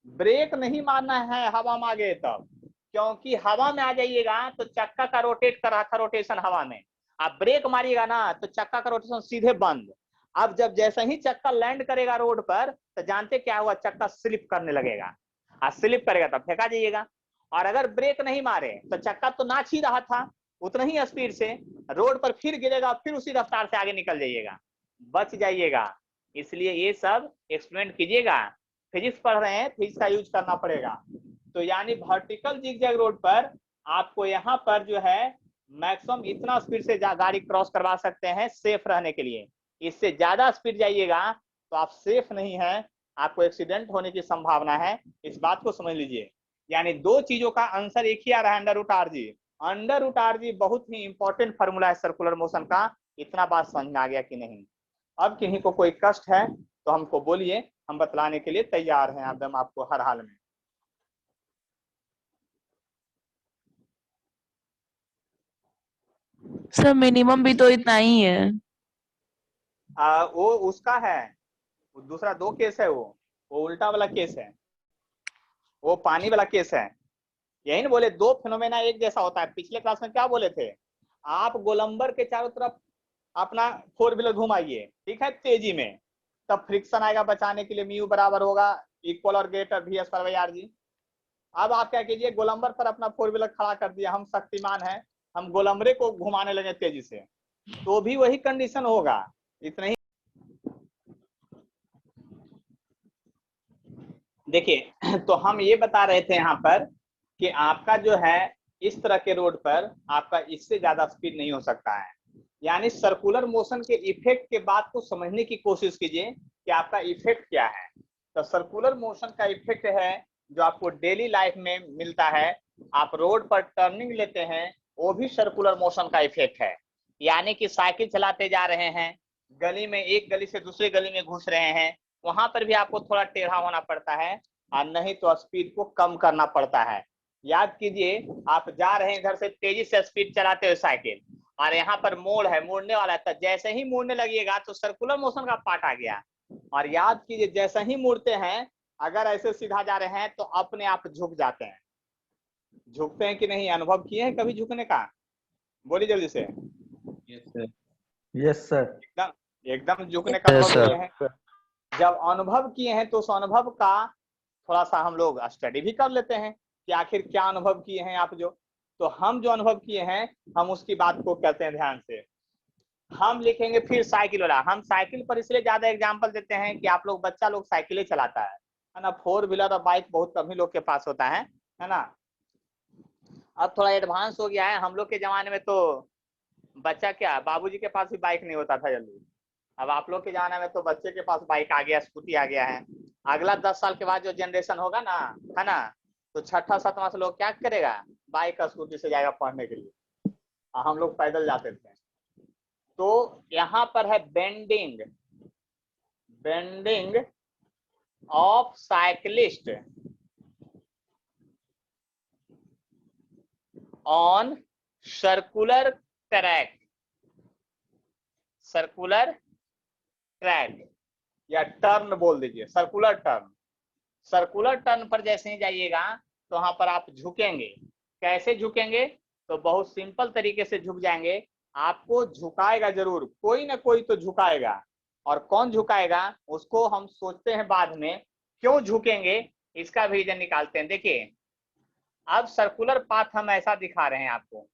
ब्रेक नहीं मारना है हवा में आ गए तब, क्योंकि हवा में आ जाइएगा तो चक्का का रोटेट कर रहा था रोटेशन हवा में, आप ब्रेक मारिएगा ना तो चक्का का रोटेशन सीधे बंद। अब जब जैसे ही चक्का लैंड करेगा रोड पर तो जानते क्या हुआ, चक्का स्लिप करने लगेगा, और स्लिप करेगा तब फेंका जाइएगा। और अगर ब्रेक नहीं मारे तो चक्का तो नाच ही रहा था उतना ही स्पीड से, रोड पर फिर गिरेगा, फिर उसी रफ्तार से आगे निकल जाइएगा, बच जाइएगा। इसलिए ये सब एक्सपेरिमेंट कीजिएगा, फिजिक्स पढ़ रहे हैं फिजिक्स का यूज करना पड़ेगा। तो यानी वर्टिकल जिगजैग रोड पर आपको यहाँ पर जो है मैक्सिमम इतना स्पीड से गाड़ी क्रॉस करवा सकते हैं सेफ रहने के लिए। इससे ज्यादा स्पीड जाइएगा तो आप सेफ नहीं है, आपको एक्सीडेंट होने की संभावना है, इस बात को समझ लीजिए। यानी दो चीजों का आंसर एक ही आ रहा है, under root R G. Under root R G बहुत ही इंपॉर्टेंट फॉर्मूला है सर्कुलर मोशन का। इतना बात समझ में आ गया कि नहीं? अब किन्हीं को कोई कष्ट है तो हमको बोलिए, हम बतलाने के लिए तैयार हैं एकदम आपको हर हाल में। सर मिनिमम भी तो इतना ही है। वो उसका है, वो दूसरा दो केस है, वो उल्टा वाला केस है, वो पानी वाला केस है। यही ना बोले दो फिनोमेना एक जैसा होता है। पिछले क्लास में क्या बोले थे? आप गोलंबर के चारों तरफ अपना फोर व्हीलर घुमाइए, ठीक है, तेजी में, तब फ्रिक्शन आएगा बचाने के लिए, म्यू बराबर होगा इक्वल और ग्रेटर वी एस पर बाई आर जी। अब आप क्या कीजिए, गोलंबर पर अपना फोर व्हीलर खड़ा कर दिया, हम शक्तिमान हैं, हम गोलंबरे को घुमाने लगे तेजी से, तो भी वही कंडीशन होगा। इतना ही देखिए। तो हम ये बता रहे थे यहाँ पर कि आपका जो है इस तरह के रोड पर आपका इससे ज्यादा स्पीड नहीं हो सकता है। यानी सर्कुलर मोशन के इफेक्ट के बात को समझने की कोशिश कीजिए कि आपका इफेक्ट क्या है। तो सर्कुलर मोशन का इफेक्ट है जो आपको डेली लाइफ में मिलता है। आप रोड पर टर्निंग लेते हैं, वो भी सर्कुलर मोशन का इफेक्ट है। यानी कि साइकिल चलाते जा रहे हैं, गली में एक गली से दूसरी गली में घुस रहे हैं, वहां पर भी आपको थोड़ा टेढ़ा होना पड़ता है और नहीं तो स्पीड को कम करना पड़ता है। याद कीजिए, आप जा रहे हैं इधर से तेजी से स्पीड चलाते हुए साइकिल, और यहाँ पर मोड़ है, मोड़ने वाला है, तो जैसे ही मोड़ने लगिएगा तो सर्कुलर मोशन का पार्ट आ गया। और याद कीजिए, जैसे ही मुड़ते हैं, अगर ऐसे सीधा जा रहे हैं तो अपने आप झुक जाते हैं। झुकते हैं कि नहीं? अनुभव किए हैं कभी झुकने का? बोलिए जल्दी से। Yes sir. एकदम एकदम झुकने का अनुभव किए हैं। जब अनुभव किए हैं तो उस अनुभव का थोड़ा सा हम लोग स्टडी भी कर लेते हैं कि आखिर क्या अनुभव किए हैं आप। जो तो हम जो अनुभव किए हैं, हम उसकी बात को कहते हैं ध्यान से। हम लिखेंगे फिर साइकिल वाला। हम साइकिल पर इसलिए ज्यादा एग्जांपल देते हैं कि आप लोग, बच्चा लोग साइकिल ही चलाता है ना, फोर व्हीलर और बाइक बहुत कम ही लोग के पास होता है ना। अब थोड़ा एडवांस हो गया है, हम लोग के जमाने में तो बच्चा क्या, बाबूजी के पास भी बाइक नहीं होता था जल्दी। अब आप लोग के जमाने में तो बच्चे के पास बाइक आ गया, स्कूटी आ गया है। अगला 10 साल के बाद जो जनरेशन होगा ना, है ना, तो छठा सातवां से लोग क्या करेगा, बाइक का स्कूटी से जाएगा पढ़ने के लिए। हम लोग पैदल जाते थे। तो यहाँ पर है bending, bending of cyclist on circular track, circular track या टर्न बोल दीजिए, सर्कुलर टर्न। सर्कुलर टर्न पर जैसे ही जाइएगा तो वहां पर आप झुकेंगे। कैसे झुकेंगे? तो बहुत सिंपल तरीके से झुक जाएंगे। आपको झुकाएगा जरूर, कोई ना कोई तो झुकाएगा, और कौन झुकाएगा उसको हम सोचते हैं बाद में। क्यों झुकेंगे इसका भी रीजन निकालते हैं। देखिए, अब सर्कुलर पाथ हम ऐसा दिखा रहे हैं आपको,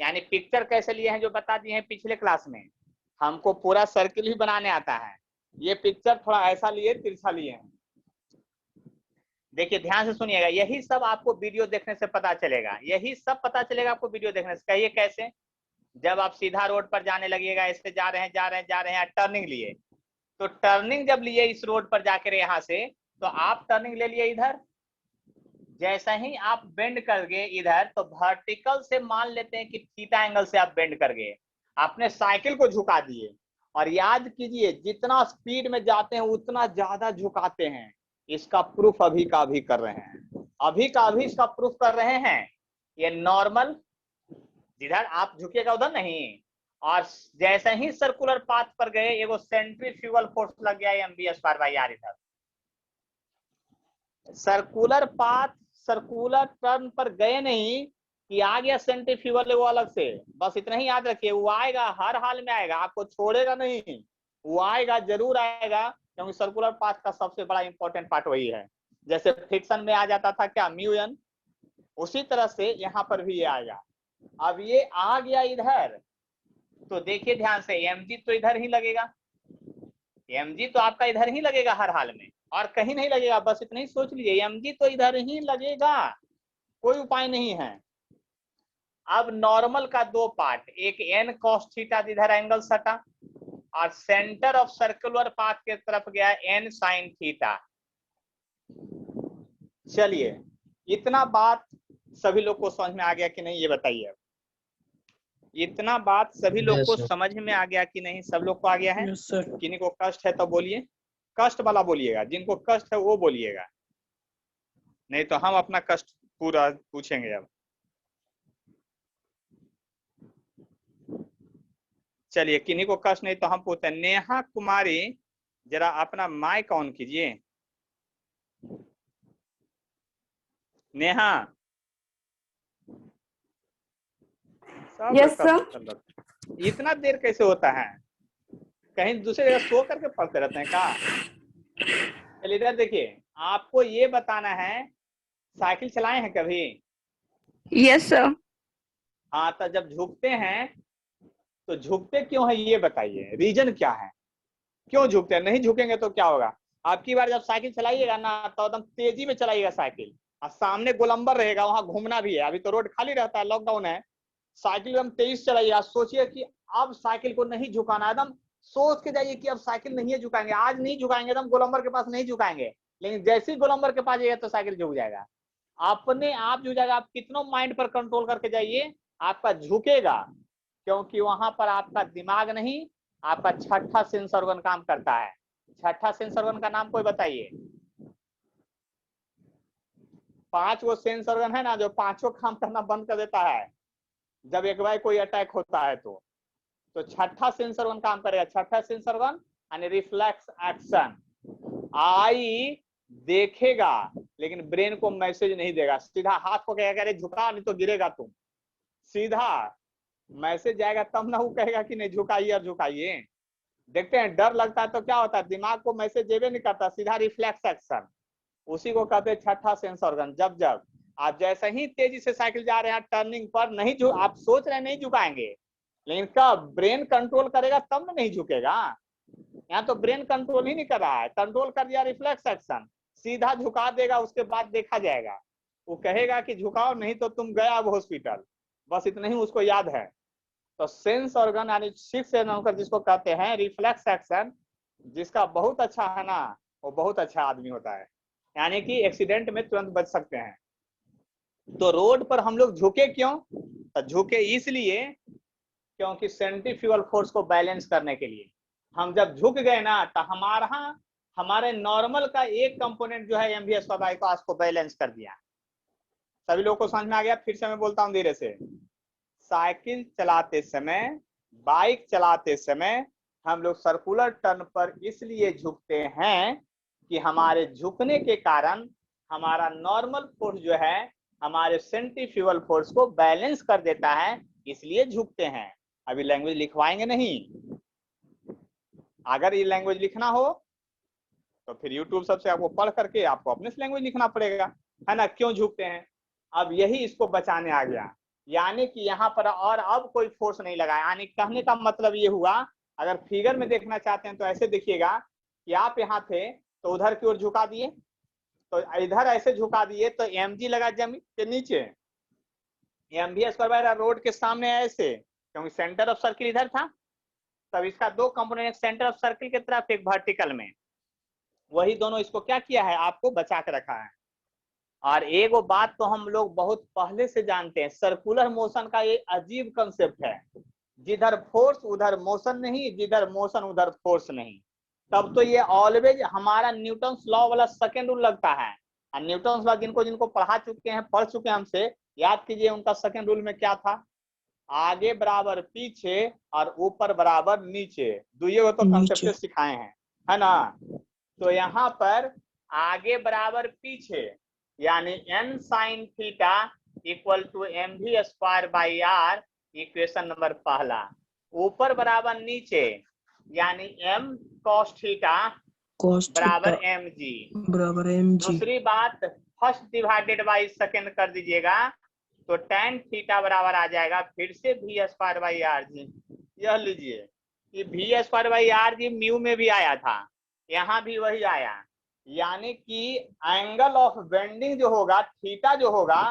यानी पिक्चर कैसे लिए हैं जो बता दिए हैं पिछले क्लास में। हमको पूरा सर्किल ही बनाने आता है, ये पिक्चर थोड़ा ऐसा लिए, तिरछा लिए हैं। देखिए ध्यान से सुनिएगा, यही सब आपको वीडियो देखने से पता चलेगा, यही सब पता चलेगा आपको वीडियो देखने से। कहिए कैसे? जब आप सीधा रोड पर जाने लगिएगा, ऐसे जा रहे हैं, टर्निंग लिए, तो टर्निंग जब लिए इस रोड पर जाकर यहाँ से, तो आप टर्निंग ले लिए इधर। जैसा ही आप बेंड कर गए इधर, तो वर्टिकल से मान लेते हैं कि थीटा एंगल से आप बेंड कर गए, आपने साइकिल को झुका दिए। और याद कीजिए, जितना स्पीड में जाते हैं उतना ज्यादा झुकाते हैं। इसका प्रूफ अभी का अभी कर रहे हैं, अभी का अभी इसका प्रूफ कर रहे हैं। ये नॉर्मल, जिधर आप झुकेगा उधर नहीं, और जैसे ही सर्कुलर पाथ पर गए, एगो सेंट्रीफ्यूगल फोर्स लग गया mv²/r इधर। सर्कुलर पाथ, सर्कुलर टर्न पर गए नहीं कि आ गया सेंट्रीफ्यूगल वो अलग से। बस इतना ही याद रखिए, वो आएगा, हर हाल में आएगा, आपको छोड़ेगा नहीं, वो आएगा, जरूर आएगा, क्योंकि सर्कुलर पाथ का सबसे बड़ा इंपॉर्टेंट पार्ट वही है। जैसे फ्रिक्शन में आ जाता था क्या, म्यूएन, उसी तरह से यहाँ पर भी ये आएगा। अब ये आ गया इधर, तो देखिए ध्यान से, mg तो इधर ही लगेगा, mg तो आपका इधर ही लगेगा हर हाल में, और कहीं नहीं लगेगा। बस इतना ही सोच लीजिए, mg तो इधर ही लगेगा, कोई उपाय नहीं है। अब नॉर्मल का दो पार्ट, एक n cos थीटा इधर एंगल सटा और सेंटर ऑफ सर्कुलर पाथ के तरफ गया n sin थीटा। चलिए इतना बात सभी लोग को समझ में आ गया कि नहीं ये बताइए। इतना बात सभी लोग Yes, को sir. समझ में आ गया कि नहीं? सब लोग को आ गया है? Yes, sir. किन्हीं को कष्ट है तो बोलिए, कष्ट वाला बोलिएगा, जिनको कष्ट है वो बोलिएगा, नहीं तो हम अपना कष्ट पूरा पूछेंगे। अब चलिए किन्हीं को कष्ट नहीं तो हम पूछते हैं। नेहा कुमारी जरा अपना माइक ऑन कीजिए। नेहा सब Yes, का sir. चल रहा। इतना देर कैसे होता है? कहीं दूसरी जगह सो करके पढ़ते रहते हैं का? चलिए इधर देखिए, आपको ये बताना है साइकिल चलाए हैं कभी? Yes, sir. हाँ, तो जब झुकते हैं तो झुकते क्यों है ये बताइए, रीजन क्या है, क्यों झुकते हैं? नहीं झुकेंगे तो क्या होगा? आपकी बार जब साइकिल चलाइएगा ना तो एकदम तेजी में चलाइएगा साइकिल, और सामने गोलंबर रहेगा, वहां घूमना भी है। अभी तो रोड खाली रहता है, लॉकडाउन है, साइकिल एकदम तेज चलाइए। सोचिए कि अब साइकिल को नहीं झुकाना, एकदम सोच के जाइए कि अब साइकिल नहीं झुकाएंगे, आज नहीं झुकाएंगे, एकदम गोलंबर के पास नहीं झुकाएंगे। लेकिन जैसे ही गोलंबर के पास जाइएगा तो साइकिल झुक जाएगा, अपने आप झुक जाएगा। आप कितना माइंड पर कंट्रोल करके जाइए, आपका झुकेगा, क्योंकि वहां पर आपका दिमाग नहीं, आपका छठा सेंस ऑर्गन काम करता है। छठा सेंस ऑर्गन का नाम कोई बताइए। 5 वो सेंस ऑर्गन है ना जो पांचों काम करना बंद कर देता है जब एक बार कोई अटैक होता है। तो छठा सेंस ऑर्गन काम करेगा। छठा सेंस ऑर्गन यानी रिफ्लेक्स एक्शन। आई देखेगा लेकिन ब्रेन को मैसेज नहीं देगा, सीधा हाथ को कहेगा अरे झुका नहीं तो गिरेगा तुम, सीधा मैसेज जाएगा तब ना वो कहेगा कि नहीं झुकाइए और झुकाइए। देखते हैं डर लगता है तो क्या होता है, दिमाग को मैसेज देवे नहीं करता, सीधा रिफ्लेक्स एक्शन, उसी को कहते हैं छठा सेंस ऑर्गन। जब जब आप जैसे ही तेजी से साइकिल जा रहे हैं टर्निंग पर, नहीं आप सोच रहे हैं नहीं झुकाएंगे, लेकिन कब ब्रेन कंट्रोल करेगा तब ना नहीं झुकेगा। यहाँ तो ब्रेन कंट्रोल ही नहीं कर रहा है, कंट्रोल कर दिया रिफ्लेक्स एक्शन, सीधा झुका देगा, उसके बाद देखा जाएगा। वो कहेगा कि झुकाओ नहीं तो तुम गया अब हॉस्पिटल, बस इतना ही उसको याद है। तो सेंस ऑर्गन यानी सिक्स सेंस ऑर्गन जिसको कहते हैं रिफ्लेक्स एक्शन, जिसका बहुत अच्छा है ना वो बहुत अच्छा आदमी होता है, यानी कि एक्सीडेंट में तुरंत बच सकते हैं। तो रोड पर हम लोग झुके क्यों? तो झुके इसलिए क्योंकि सेंट्रीफ्यूगल फोर्स को बैलेंस करने के लिए। हम जब झुक गए ना तो हमारे नॉर्मल का एक कंपोनेंट जो है एमवीएस को बैलेंस कर दिया। सभी लोगों को समझ में आ गया? फिर से मैं बोलता हूं धीरे से। साइकिल चलाते समय, बाइक चलाते समय हम लोग सर्कुलर टर्न पर इसलिए झुकते हैं कि हमारे झुकने के कारण हमारा नॉर्मल फोर्स जो है हमारे सेंट्रीफ्यूगल फोर्स को बैलेंस कर देता है, इसलिए झुकते हैं। अभी लैंग्वेज लिखवाएंगे नहीं, अगर ये लैंग्वेज लिखना हो तो फिर यूट्यूब सबसे आपको पढ़ करके आपको अपने से लैंग्वेज लिखना पड़ेगा, है ना, क्यों झुकते हैं। अब यही इसको बचाने आ गया, यानी कि यहाँ पर और अब कोई फोर्स नहीं लगा। यानी कहने का मतलब ये हुआ, अगर फिगर में देखना चाहते हैं तो ऐसे देखिएगा कि आप यहाँ थे तो उधर की ओर झुका दिए, तो इधर ऐसे झुका दिए तो mg लगा जमीन के नीचे, mv² रोड के सामने ऐसे, क्योंकि सेंटर ऑफ सर्किल इधर था। तब इसका दो कंपोनेंट, सेंटर ऑफ सर्किल की तरफ एक वर्टिकल में, वही दोनों इसको क्या किया है आपको बचा के रखा है। और एक वो बात तो हम लोग बहुत पहले से जानते हैं, सर्कुलर मोशन का ये अजीब कंसेप्ट है, जिधर फोर्स उधर मोशन नहीं, जिधर मोशन उधर फोर्स नहीं। तब तो ये ऑलवेज हमारा न्यूटन लॉ वाला सेकंड रूल लगता है। और न्यूटन लॉ जिनको पढ़ चुके हैं हमसे, याद कीजिए उनका सेकंड रूल में क्या था, आगे बराबर पीछे और ऊपर बराबर नीचे, दुइये तो कंसेप्ट सिखाए हैं, है ना। तो यहाँ पर आगे बराबर पीछे यानी n sin theta equal to mv²/r, equation number पहला। ऊपर बराबर नीचे यानी m cos थीटा बराबर mg। दूसरी बात फर्स्ट डिवाइडेड बाई सेकंड कर दीजिएगा तो tan थीटा बराबर आ जाएगा फिर से v²/rg। यह लीजिए कि v²/rg म्यू में भी आया था, यहाँ भी वही आया, यानी कि एंगल ऑफ बेंडिंग जो होगा थीटा जो होगा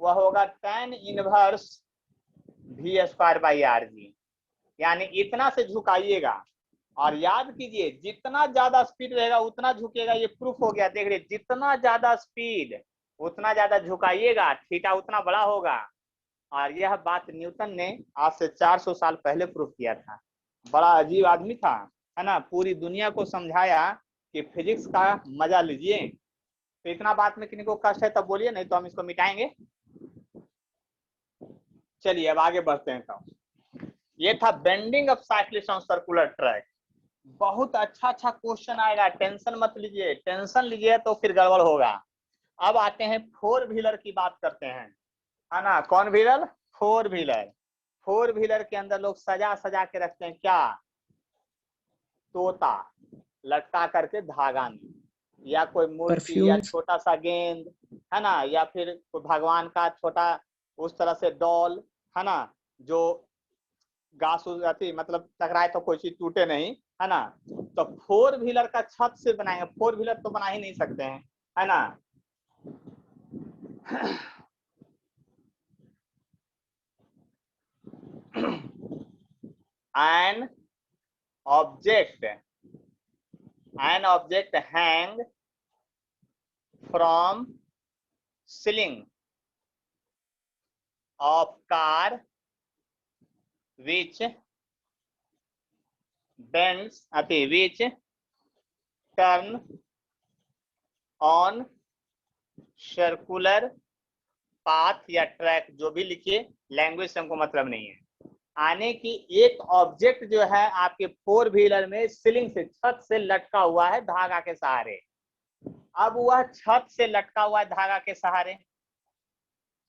वह होगा tan inverse V square by R G, यानी इतना से झुकाइएगा। और याद कीजिए जितना ज्यादा स्पीड रहेगा उतना झुकेगा, ये प्रूफ हो गया। देख रहे जितना ज्यादा स्पीड उतना ज्यादा झुकाइएगा, थीटा उतना बड़ा होगा। और यह बात न्यूटन ने आज से 400 साल पहले प्रूफ किया था। बड़ा अजीब आदमी था, है ना, पूरी दुनिया को समझाया कि फिजिक्स का मजा लीजिए। तो इतना बात में किसी को कष्ट है तब बोलिए, नहीं तो हम इसको मिटाएंगे। चलिए अब आगे बढ़ते हैं। तो ये था bending of cyclist on circular track. बहुत अच्छा क्वेश्चन आएगा, टेंशन मत लीजिए, टेंशन लीजिए तो फिर गड़बड़ होगा। अब आते हैं फोर व्हीलर की बात करते हैं, है ना। कौन wheeler? Four wheeler. Four wheeler के अंदर लोग सजा सजा के रखते हैं क्या? तोता लटका करके धागा में, या कोई मूर्ति या छोटा सा गेंद, है ना, या फिर कोई भगवान का छोटा उस तरह से डॉल, है ना, जो घास जाती मतलब टकराए तो कोई चीज टूटे नहीं, है ना। तो फोर व्हीलर का छत से बनाएंगे, फोर व्हीलर तो बना ही नहीं सकते हैं, है ना। an object hang from ceiling of car which bends which turn on circular path या ट्रैक, जो भी लिखिए, लैंग्वेज से हमको मतलब नहीं है। आने की एक ऑब्जेक्ट जो है आपके फोर व्हीलर में सीलिंग से, छत से लटका हुआ है धागा के सहारे। अब वह छत से लटका हुआ है धागा के सहारे,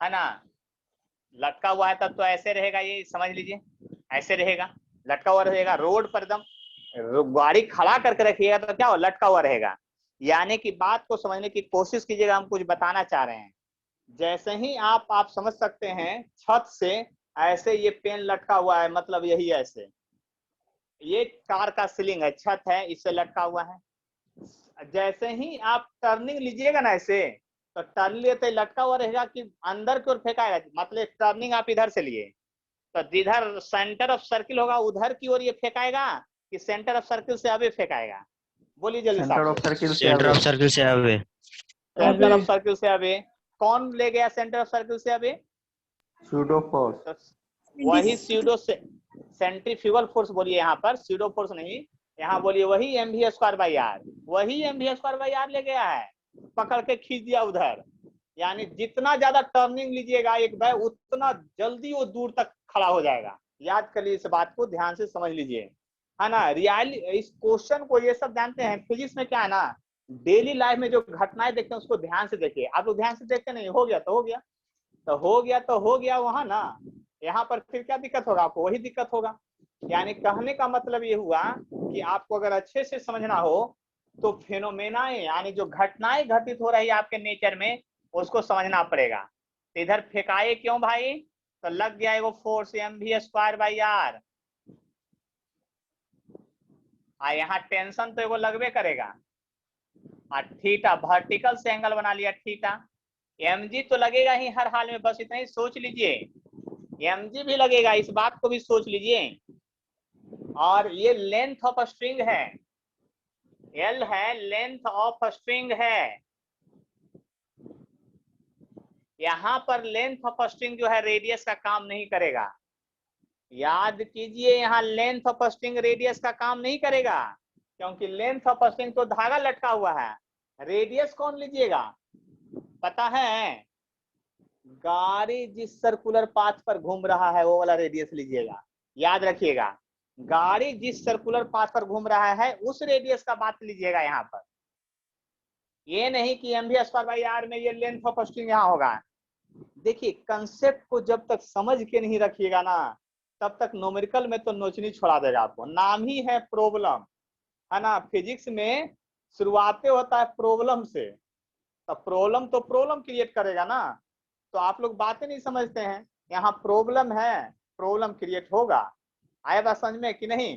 है ना, लटका हुआ है तब तो ऐसे रहेगा, ये समझ लीजिए ऐसे रहेगा, लटका हुआ रहेगा। रोड पर एकदम गाड़ी खड़ा करके रखिएगा तो क्या हो, लटका हुआ रहेगा। यानी कि बात को समझने की कोशिश कीजिएगा, हम कुछ बताना चाह रहे हैं। जैसे ही आप समझ सकते हैं, छत से ऐसे ये पेन लटका हुआ है, मतलब यही ऐसे, ये कार का सीलिंग है, छत है, इससे लटका हुआ है। जैसे ही आप टर्निंग लीजिएगा ना ऐसे, तो टर्न लिए तो लटका हुआ रहेगा कि अंदर की ओर फेंकाएगा, मतलब टर्निंग आप इधर से लिए तो जिधर सेंटर ऑफ सर्किल होगा उधर की ओर ये फेंकाएगा कि सेंटर ऑफ सर्किल से अवे फेंकाएगा? बोलिए जल्दी। सेंटर ऑफ सर्किल से सेंटर अवे। ऑफ सर्किल से अवे। सेंटर ऑफ सर्किल से अवे। कौन ले गया सेंटर ऑफ सर्किल से अवे? Pseudo force. तो वही स्यूडो सेंट्रीफ्यूगल फोर्स बोलिए यहाँ पर, स्यूडो फोर्स नहीं, यहाँ बोलिए वही mv स्क्वायर बाई आर, वही mv स्क्वायर बाई आर ले गया है, पकड़ के खींच दिया उधर। यानी जितना ज्यादा टर्निंग लीजिएगा एक बार, उतना जल्दी वो दूर तक खड़ा हो जाएगा। याद कर लीजिए, इस बात को ध्यान से समझ लीजिए, है ना। इस क्वेश्चन को ये सब जानते हैं। फिजिक्स में क्या है ना, डेली लाइफ में जो घटनाएं देखते हैं उसको ध्यान से देखिए। आप लोग ध्यान से देखते नहीं, हो गया तो हो गया, तो हो गया तो हो गया वहां ना, यहाँ पर फिर क्या दिक्कत होगा? आपको वही दिक्कत होगा। यानी कहने का मतलब ये हुआ कि आपको अगर अच्छे से समझना हो तो फेनोमेना, यानी जो घटनाएं घटित हो रही है आपके नेचर में, उसको समझना पड़ेगा। तो इधर फेंकाए क्यों भाई? तो लग गया है वो force mv square by R. यहाँ टेंशन तो वो लगबे करेगा। थीटा वर्टिकल से एंगल बना लिया थीटा, mg तो लगेगा ही हर हाल में, बस इतना ही सोच लीजिए, mg भी लगेगा, इस बात को भी सोच लीजिए। और ये लेंथ ऑफ स्ट्रिंग है, L है, लेंथ ऑफ स्ट्रिंग है। यहां पर लेंथ ऑफ स्ट्रिंग जो है रेडियस का काम नहीं करेगा। याद कीजिए, यहाँ लेंथ ऑफ स्ट्रिंग रेडियस का काम नहीं करेगा, क्योंकि लेंथ ऑफ स्ट्रिंग तो धागा लटका हुआ है। रेडियस कौन लीजिएगा पता है? गाड़ी जिस सर्कुलर पाथ पर घूम रहा है वो वाला रेडियस लीजिएगा। याद रखिएगा, गाड़ी जिस सर्कुलर पाथ पर घूम रहा है उस रेडियस का बात लीजिएगा यहाँ पर। ये नहीं कि mv स्क्वायर बाई आर में ये लेंथ ऑफ स्ट्रिंग यहाँ होगा। देखिए, कंसेप्ट को जब तक समझ के नहीं रखिएगा ना, तब तक न्यूमेरिकल में तो नोचनी छोड़ा देगा आपको। नाम ही है प्रॉब्लम, है ना। फिजिक्स में शुरुआत होता है प्रॉब्लम से, तो प्रॉब्लम क्रिएट करेगा ना। तो आप लोग बातें नहीं समझते हैं, यहाँ प्रॉब्लम है, प्रॉब्लम क्रिएट होगा। आया बात समझ में कि नहीं?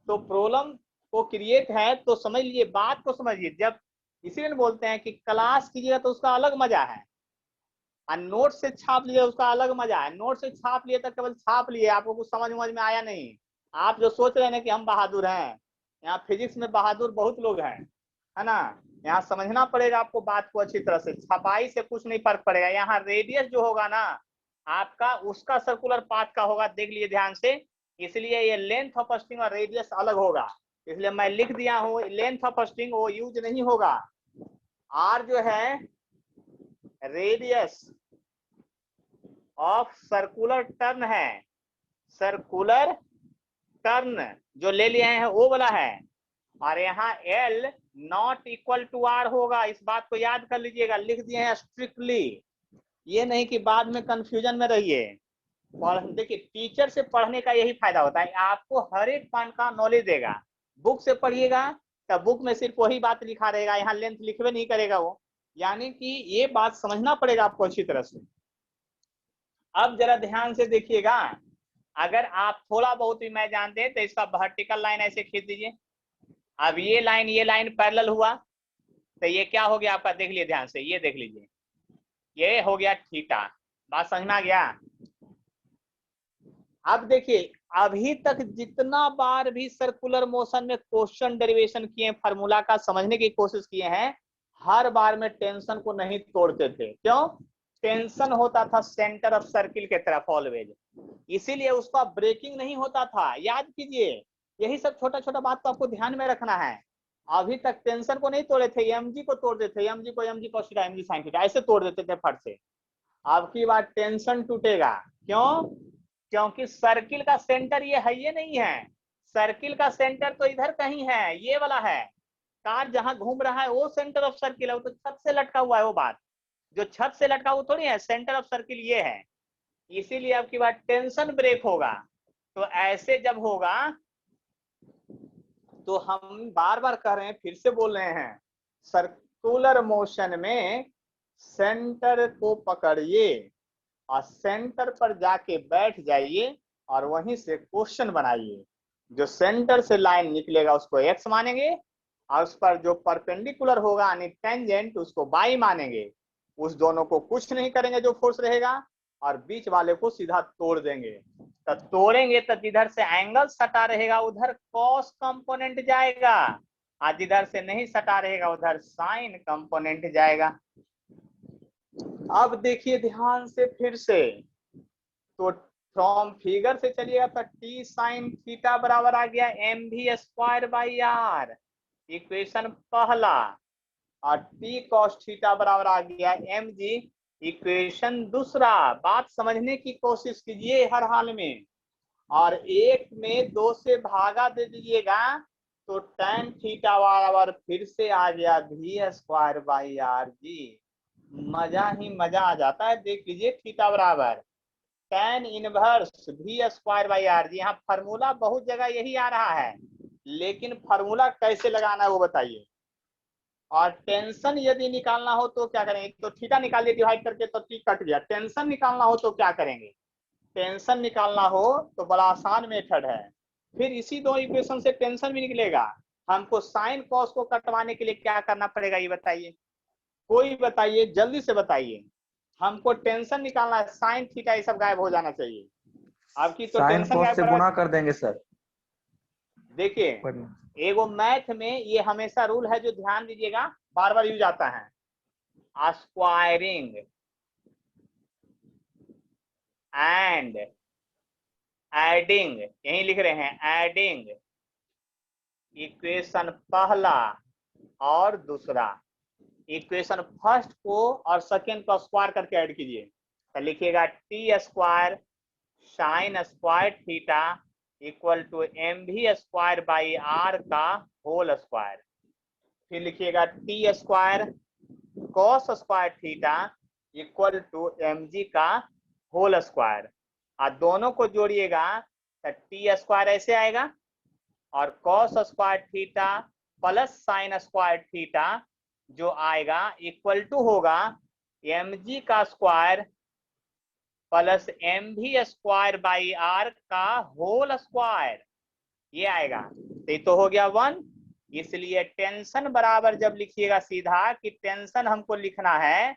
तो प्रॉब्लम को क्रिएट है तो समझ लीजिए, बात को समझिए। जब इसीलिए बोलते हैं कि क्लास कीजिएगा तो उसका अलग मजा है, और नोट से छाप लिए उसका अलग मजा है। नोट से छाप लिए तो केवल छाप लिए, आपको कुछ समझ में आया नहीं। आप जो सोच रहे हैं कि हम बहादुर हैं, यहाँ फिजिक्स में बहादुर बहुत लोग हैं, है ना। यहाँ समझना पड़ेगा आपको बात को अच्छी तरह से, छपाई से कुछ नहीं फर्क पड़ेगा। यहाँ रेडियस जो होगा ना आपका, उसका सर्कुलर पाथ का होगा, देख लीजिए ध्यान से। इसलिए ये लेंथ ऑफ स्ट्रिंग और रेडियस अलग होगा, इसलिए मैं लिख दिया हूँ लेंथ ऑफ स्ट्रिंग वो यूज नहीं होगा। आर जो है रेडियस ऑफ सर्कुलर टर्न है, सर्कुलर टर्न जो ले लिए हैं वो वाला है। और यहाँ L not equal to R होगा, इस बात को याद कर लीजिएगा, लिख दिए हैं स्ट्रिक्टली। ये नहीं कि बाद में कंफ्यूजन में रहिए। देखिए टीचर से पढ़ने का यही फायदा होता है, आपको हर एक पॉइंट का नॉलेज देगा। बुक से पढ़िएगा तब बुक में सिर्फ वही बात लिखा रहेगा, यहाँ लेंथ लिखवे नहीं करेगा वो। यानी कि ये बात समझना पड़ेगा आपको अच्छी तरह से। अब जरा ध्यान से देखिएगा, अगर आप थोड़ा बहुत भी मैं जानते हैं तो इसका वर्टिकल लाइन ऐसे खींच दीजिए। अब ये लाइन पैरेलल हुआ तो ये क्या हो गया आपका, देख लीजिए ध्यान से, ये देख लीजिए, ये हो गया थीटा। बात समझ में आ गया। अब देखिए अभी तक जितना बार भी सर्कुलर मोशन में क्वेश्चन डेरिवेशन किए, फार्मूला का समझने की कोशिश किए हैं, हर बार में टेंशन को नहीं तोड़ते थे। क्यों? टेंशन होता था सेंटर ऑफ सर्किल के तरफ ऑलवेज, इसीलिए उसका ब्रेकिंग नहीं होता था। याद कीजिए, यही सब छोटा छोटा बात तो आपको ध्यान में रखना है। अभी तक टेंशन को नहीं तोड़े थे, एमजी को तोड़ देते थे, MG cos theta MG sin theta ऐसे तोड़ देते थे फट से। अब की बार टेंशन टूटेगा। क्यों? क्योंकि सर्किल का सेंटर ये है, ये नहीं है। सर्किल का सेंटर तो इधर कहीं है, ये वाला है। कार जहां घूम रहा है वो सेंटर ऑफ सर्किल है, वो तो छत से लटका हुआ है। वो बात जो छत से लटका वो थोड़ी है, सेंटर ऑफ सर्किल ये है। इसीलिए अब की बार टेंशन ब्रेक होगा। तो ऐसे जब होगा तो हम बार बार कह रहे हैं, फिर से बोल रहे हैं, सर्कुलर मोशन में सेंटर को पकड़िए और सेंटर पर जाके बैठ जाइए और वहीं से क्वेश्चन बनाइए। जो सेंटर से लाइन निकलेगा उसको एक्स मानेंगे और उस पर जो परपेंडिकुलर होगा यानी टेंजेंट उसको वाई मानेंगे। उस दोनों को कुछ नहीं करेंगे जो फोर्स रहेगा, और बीच वाले को सीधा तोड़ देंगे। तो तोड़ेंगे तो जिधर से एंगल सटा रहेगा उधर कॉस कंपोनेंट जाएगा, और जिधर से नहीं सटा रहेगा उधर साइन कंपोनेंट जाएगा। अब देखिए ध्यान से फिर से, तो फ्रॉम फिगर से चलिएगा तो टी साइन थीटा बराबर आ गया mv²/r, इक्वेशन पहला, और टी कॉस थीटा बराबर आ गया mg, इक्वेशन दूसरा। बात समझने की कोशिश कीजिए हर हाल में, और एक में 2 से भागा दे दीजिएगा तो tan थीटा बराबर फिर से आ गया v²/r जी। मजा ही मजा आ जाता है। देख लीजिए थीटा बराबर tan इनवर्स v²/r जी। यहाँ फार्मूला बहुत जगह यही आ रहा है, लेकिन फार्मूला कैसे लगाना है वो बताइए। और टेंशन यदि निकालना हो तो क्या करेंगे, तो थीटा निकालिए डिवाइड करके तो टी कट गया। टेंशन निकालना हो तो क्या करेंगे, टेंशन निकालना हो तो बड़ा आसान मेथड है, फिर इसी 2 इक्वेशन से टेंशन भी निकलेगा। हमको साइन कॉस को कटवाने के लिए क्या करना पड़ेगा ये बताइए, कोई बताइए, जल्दी से बताइए। हमको टेंशन निकालना है, साइन थीटा ये सब गायब हो जाना चाहिए। आपकी तो साइन टेंशन कॉस गायब से कर, गुणा कर देंगे सर। देखिए एगो मैथ में ये हमेशा रूल है जो ध्यान दीजिएगा, बार बार यूज आता है, स्क्वायरिंग एंड एडिंग, यही लिख रहे हैं, एडिंग इक्वेशन पहला और दूसरा, इक्वेशन फर्स्ट को और सेकेंड को स्क्वायर करके ऐड कीजिए तो लिखिएगा t² sine square theta equal to mv²/r का होल स्क्वायर। फिर लिखिएगा t² cos square theta equal to mg का होल स्क्वायर, और दोनों को जोड़िएगा तो t² ऐसे आएगा और cos square theta plus sign square theta जो आएगा इक्वल टू होगा mg का स्क्वायर प्लस mv²/r का होल स्क्वायर, ये आएगा। तो हो गया 1। इसलिए टेंशन बराबर जब लिखिएगा सीधा कि टेंशन हमको लिखना है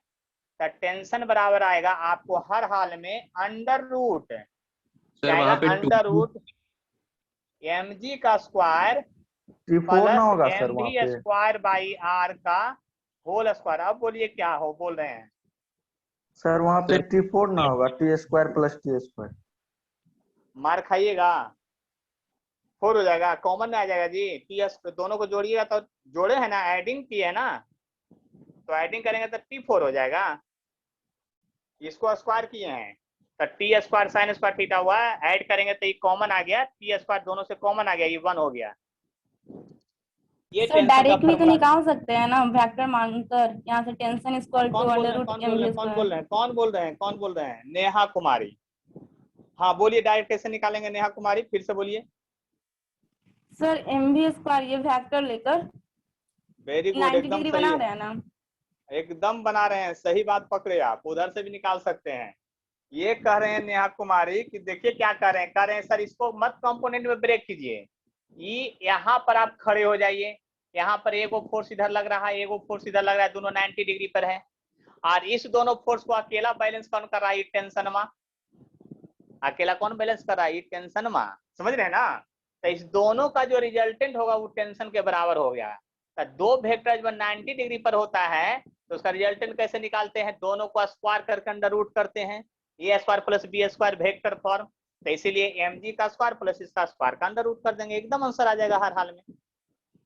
तो टेंशन बराबर आएगा आपको हर हाल में अंडर रूट, सर वहां पे अंडर रूट mg का स्क्वायर T4 ना प्लस होगा सर वहाँ mv पे? स्क्वायर बाई r का होल स्क्वायर। अब बोलिए क्या हो बोल रहे हैं? सर वहाँ पे सर T4 ना होगा, T square plus T square. मार खाइएगा, 4 हो जाएगा, कॉमन में आ जाएगा जी। टी दोनों को जोड़िएगा तो जोड़े है ना, एडिंग की है ना, तो एडिंग करेंगे तो T4 हो जाएगा। इसको स्क्वायर किए हैं तो T square sine square theta हुआ, ऐड करेंगे तो ये कॉमन आ गया, टी स्क्वायर दोनों से कॉमन आ गया, ये 1 हो गया। ये सर टेंशन का डायरेक्ट भी तो फॉर्मूला। निकाल सकते हैं ना वेक्टर मानकर, यहाँ से टेंशन इक्वल टू कौन बोल अंडर रहे हैं, रूट कौन बोल एम रहे वी हैं, कौन स्क्वायर। बोल रहे हैं, कौन बोल रहे हैं, कौन बोल रहे हैं? नेहा कुमारी। हाँ बोलिए, डायरेक्ट कैसे निकालेंगे नेहा कुमारी, फिर से बोलिए। सर एम वी स्क्वायर ये वेक्टर लेकर वेरी गुड, 90 एकदम डिग्री सही बना है, रहे हैं ना। एकदम बना रहे हैं, सही बात पकड़े आप, उधर से भी निकाल सकते हैं। ये कह रहे हैं नेहा कुमारी कि देखिए क्या कह रहे हैं, कह रहे हैं सर इसको मत कंपोनेंट में ब्रेक कीजिए, ये यहाँ पर आप खड़े हो जाइए, यहाँ पर एगो फोर्स इधर लग रहा है, एगो फोर्स इधर लग रहा है, दोनों 90 डिग्री पर है, और इस दोनों फोर्स को अकेला बैलेंस कौन कर रहा है? टेंशन में अकेला कौन बैलेंस कर रहा है? टेंशन में, समझ रहे हैं ना? तो इस दोनों का जो रिजल्टेंट होगा वो टेंशन के बराबर हो गया। तो दो वेक्टर जब 90 डिग्री पर होता है तो उसका रिजल्टेंट कैसे निकालते हैं? दोनों को स्क्वायर करके अंडर रूट करते हैं, A square plus B square vector form, तो इसीलिए एम जी का स्क्वायर प्लस इसका स्क्वायर का अंडर रूट कर देंगे, एकदम आंसर आ जाएगा हर हाल में,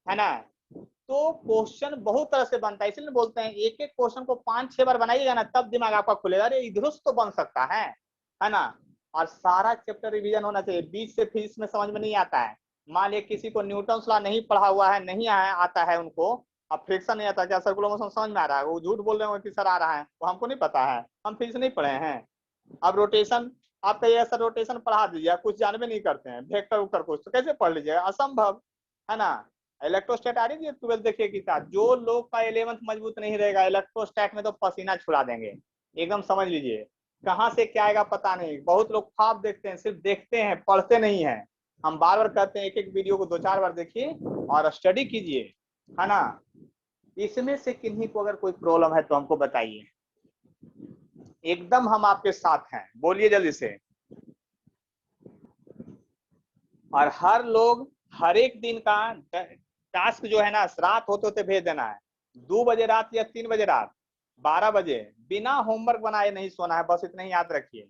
है ना? तो क्वेश्चन बहुत तरह से बनता है, इसलिए बोलते हैं एक एक क्वेश्चन को 5-6 बार बनाइएगा ना, तब दिमाग आपका खुलेगा, अरे इधर तो बन सकता है ना? और सारा चैप्टर रिवीजन होना चाहिए, बीच से फिजिक्स में समझ में नहीं आता है, मान लिया किसी को न्यूटन लॉ नहीं पढ़ा हुआ है, नहीं आया आता है उनको, अब फ्रिक्शन नहीं आता, क्या सर्कुलर मोशन समझ में आ रहा है? वो झूठ बोल रहे हो कि सर आ रहा है, वो हमको नहीं पता है, हम फिजिक्स नहीं पढ़े हैं। अब रोटेशन आप कहिए सर रोटेशन पढ़ा दीजिए, कुछ जानबे नहीं करते हैं, वेक्टर उक्टर कुछ तो कैसे पढ़ लीजिएगा, असंभव है ना? इलेक्ट्रोस्टैट आ रही है 12 देखिए की साथ, जो लोग का 11th मजबूत नहीं रहेगा इलेक्ट्रोस्टैट में तो पसीना छुड़ा देंगे, एकदम समझ लीजिए, कहाँ से क्या आएगा पता नहीं। बहुत लोग ख्वाब देखते हैं, सिर्फ देखते हैं, पढ़ते नहीं है। हम बार बार कहते हैं एक एक वीडियो को 2-4 बार देखिए और स्टडी कीजिए, है ना? इसमें से किन्हीं को अगर कोई प्रॉब्लम है तो हमको बताइए, एकदम हम आपके साथ हैं, बोलिए जल्दी से। और हर लोग हर एक दिन का टास्क जो है ना, रात होते होते भेज देना है, 2 बजे रात या 3 बजे रात, 12 बजे, बिना होमवर्क बनाए नहीं सोना है, बस इतना ही याद रखिए,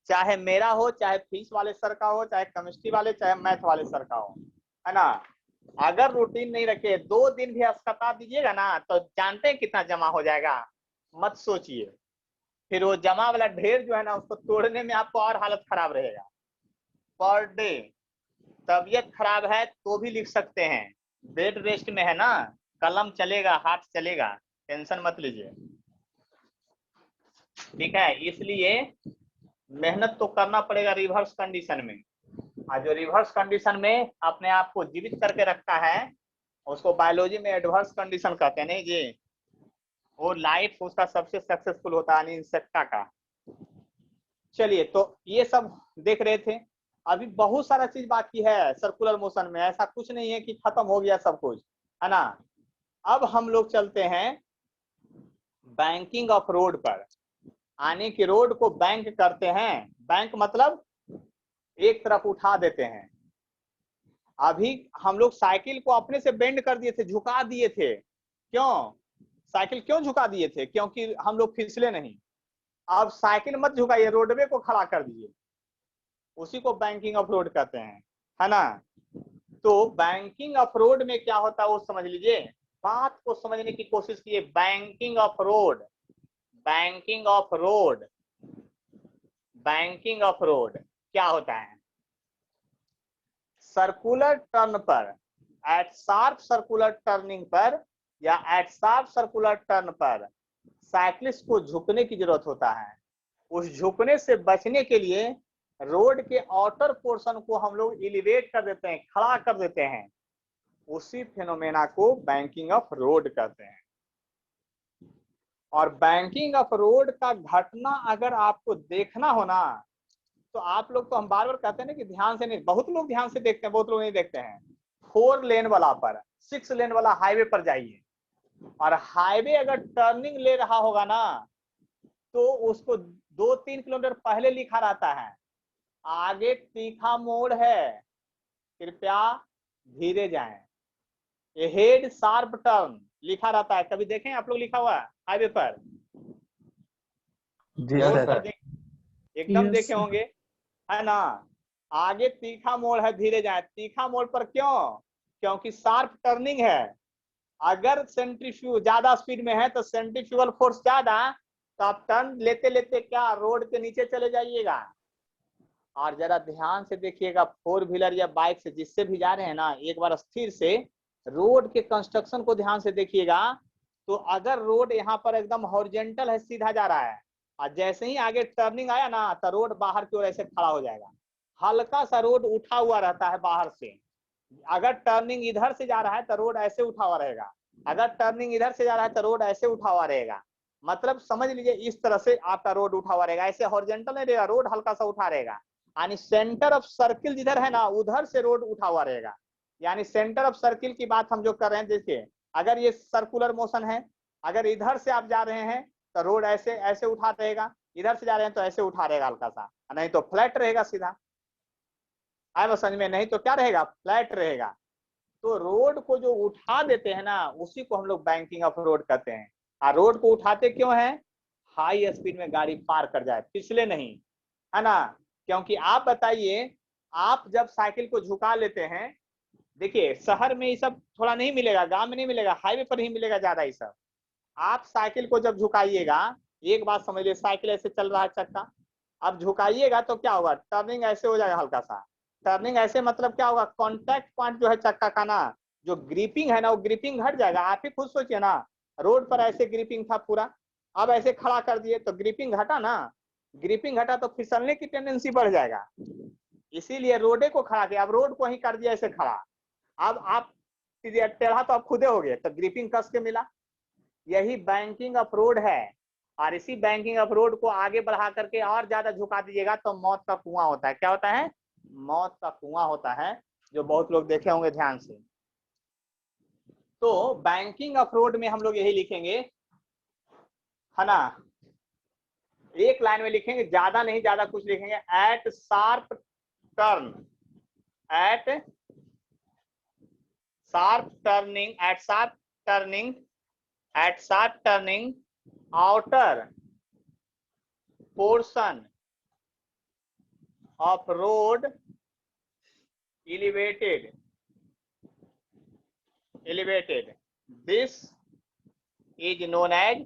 चाहे मेरा हो, चाहे फिजिक्स वाले सर का हो, चाहे केमिस्ट्री वाले, चाहे मैथ वाले सर का हो, है ना? अगर रूटीन नहीं रखे, 2 दिन भी अस्पताल दीजिएगा ना, तो जानते हैं कितना जमा हो जाएगा, मत सोचिए, फिर वो जमा वाला ढेर जो है ना, उसको तोड़ने में आपको और हालत खराब रहेगा। पर डे तबीयत खराब है तो भी लिख सकते हैं, बेड रेस्ट में है ना, कलम चलेगा, हाथ चलेगा, टेंशन मत लीजिए, ठीक है? इसलिए मेहनत तो करना पड़ेगा रिवर्स कंडीशन में, और जो रिवर्स कंडीशन में अपने आप को जीवित करके रखता है उसको बायोलॉजी में एडवर्स कंडीशन कहते हैं, नहीं जी, वो लाइफ उसका सबसे सक्सेसफुल होता है इंसेक्टा का। चलिए, तो ये सब देख रहे थे, अभी बहुत सारा चीज बाकी है सर्कुलर मोशन में, ऐसा कुछ नहीं है कि खत्म हो गया सब कुछ, है ना? अब हम लोग चलते हैं बैंकिंग ऑफ रोड पर, आने की रोड को बैंक करते हैं, बैंक मतलब एक तरफ उठा देते हैं। अभी हम लोग साइकिल को अपने से बेंड कर दिए थे, झुका दिए थे, क्यों? साइकिल क्यों झुका दिए थे? क्योंकि हम लोग फिसले नहीं। अब साइकिल मत झुकाइए, रोडवे को खड़ा कर दीजिए, उसी को बैंकिंग ऑफ रोड कहते हैं, है ना? तो बैंकिंग ऑफ रोड में क्या होता है वो समझ लीजिए, बात को समझने की कोशिश कीजिए। Banking of road, banking of road, banking of road क्या होता है? सर्कुलर टर्न पर, एट शार्प सर्कुलर टर्निंग पर या एट शार्प सर्कुलर टर्न पर साइक्लिस्ट को झुकने की जरूरत होता है। उस झुकने से बचने के लिए रोड के आउटर पोर्शन को हम लोग एलिवेट कर देते हैं, खड़ा कर देते हैं, उसी फिनोमेना को बैंकिंग ऑफ रोड कहते हैं। और बैंकिंग ऑफ रोड का घटना अगर आपको देखना हो ना, तो आप लोग, तो हम बार बार कहते हैं ना कि ध्यान से नहीं, बहुत लोग ध्यान से देखते हैं, बहुत लोग नहीं देखते हैं। 4 लेन वाला पर, 6 लेन वाला हाईवे पर जाइए, और हाईवे अगर टर्निंग ले रहा होगा ना, तो उसको 2-3 किलोमीटर पहले लिखा रहता है आगे तीखा मोड़ है, कृपया धीरे जाएं। हेड शार्प टर्न लिखा रहता है, कभी देखें आप लोग लिखा हुआ है हाईवे पर? जी रोड सर। पर एकदम Yes, देखे sir. होंगे, है ना? आगे तीखा मोड़ है, धीरे जाएं। तीखा मोड़ पर क्यों? क्योंकि शार्प टर्निंग है। अगर सेंट्रीफ्यूज ज्यादा स्पीड में है तो सेंट्रीफ्यूगल फोर्स ज्यादा, तो आप टर्न लेते लेते क्या रोड के नीचे चले जाइएगा। और जरा ध्यान से देखिएगा, 4 व्हीलर या बाइक से जिससे भी जा रहे हैं ना, एक बार स्थिर से रोड के कंस्ट्रक्शन को ध्यान से देखिएगा। तो अगर रोड यहाँ पर एकदम हॉरिजॉन्टल है, सीधा जा रहा है, और जैसे ही आगे टर्निंग आया ना तो रोड बाहर की ओर ऐसे खड़ा हो जाएगा। हल्का सा रोड उठा हुआ रहता है बाहर से। अगर टर्निंग इधर से जा रहा है तो रोड ऐसे उठा हुआ रहेगा, अगर टर्निंग इधर से जा रहा है तो रोड ऐसे उठा हुआ रहेगा। मतलब समझ लीजिए इस तरह से आपका रोड उठा हुआ रहेगा, ऐसे हॉरिजॉन्टल नहीं रहेगा, रोड हल्का सा उठा रहेगा। यानी सेंटर ऑफ सर्किल जिधर है ना उधर से रोड उठा हुआ रहेगा। यानी सेंटर ऑफ सर्किल की बात हम जो कर रहे हैं, देखिए अगर ये सर्कुलर मोशन है, अगर इधर से आप जा रहे हैं तो रोड ऐसे ऐसे उठा रहेगा, इधर से जा रहे हैं तो ऐसे उठा रहेगा हल्का सा, नहीं तो फ्लैट रहेगा सीधा। आए वो समझ में? नहीं तो क्या रहेगा? फ्लैट रहेगा। तो रोड को जो उठा देते हैं ना उसी को हम लोग बैंकिंग ऑफ रोड कहते हैं। और रोड को उठाते क्यों है? हाई स्पीड में गाड़ी पार कर जाए, पिछले नहीं, है ना? क्योंकि आप बताइए, आप जब साइकिल को झुका लेते हैं, देखिए शहर में ये सब थोड़ा नहीं मिलेगा, गांव में नहीं मिलेगा, हाईवे पर ही मिलेगा ज्यादा ये सब। आप साइकिल को जब झुकाइएगा, एक बात समझिए, साइकिल ऐसे चल रहा है चक्का, अब झुकाइएगा तो क्या होगा? टर्निंग ऐसे हो जाएगा हल्का सा। टर्निंग ऐसे मतलब क्या होगा? कॉन्टैक्ट पॉइंट जो है चक्का का ना, जो ग्रिपिंग है ना, वो ग्रिपिंग घट जाएगा। आप ही खुद सोचिए ना, रोड पर ऐसे ग्रिपिंग था पूरा, अब ऐसे खड़ा कर दिए तो ग्रिपिंग घटा ना, ग्रिपिंग घटा तो फिसलने की टेंडेंसी बढ़ जाएगा। इसीलिए रोडे को खड़ा किया, अब रोड को ही कर दिया ऐसे खड़ा। अब आप टेढ़ा तो आप खुदे हो गए, तो ग्रिपिंग कस के मिला। यही बैंकिंग ऑफ रोड है। और इसी बैंकिंग ऑफ रोड को आगे बढ़ा करके और ज्यादा झुका दीजिएगा तो मौत का कुआं होता है। क्या होता है? मौत का कुआं होता है, जो बहुत लोग देखे होंगे ध्यान से। तो बैंकिंग ऑफ रोड में हम लोग यही लिखेंगे, है ना? एक लाइन में लिखेंगे, ज्यादा नहीं, ज्यादा कुछ लिखेंगे। At sharp turn, at sharp turning, at sharp turning, at sharp turning outer portion of road elevated, this is known as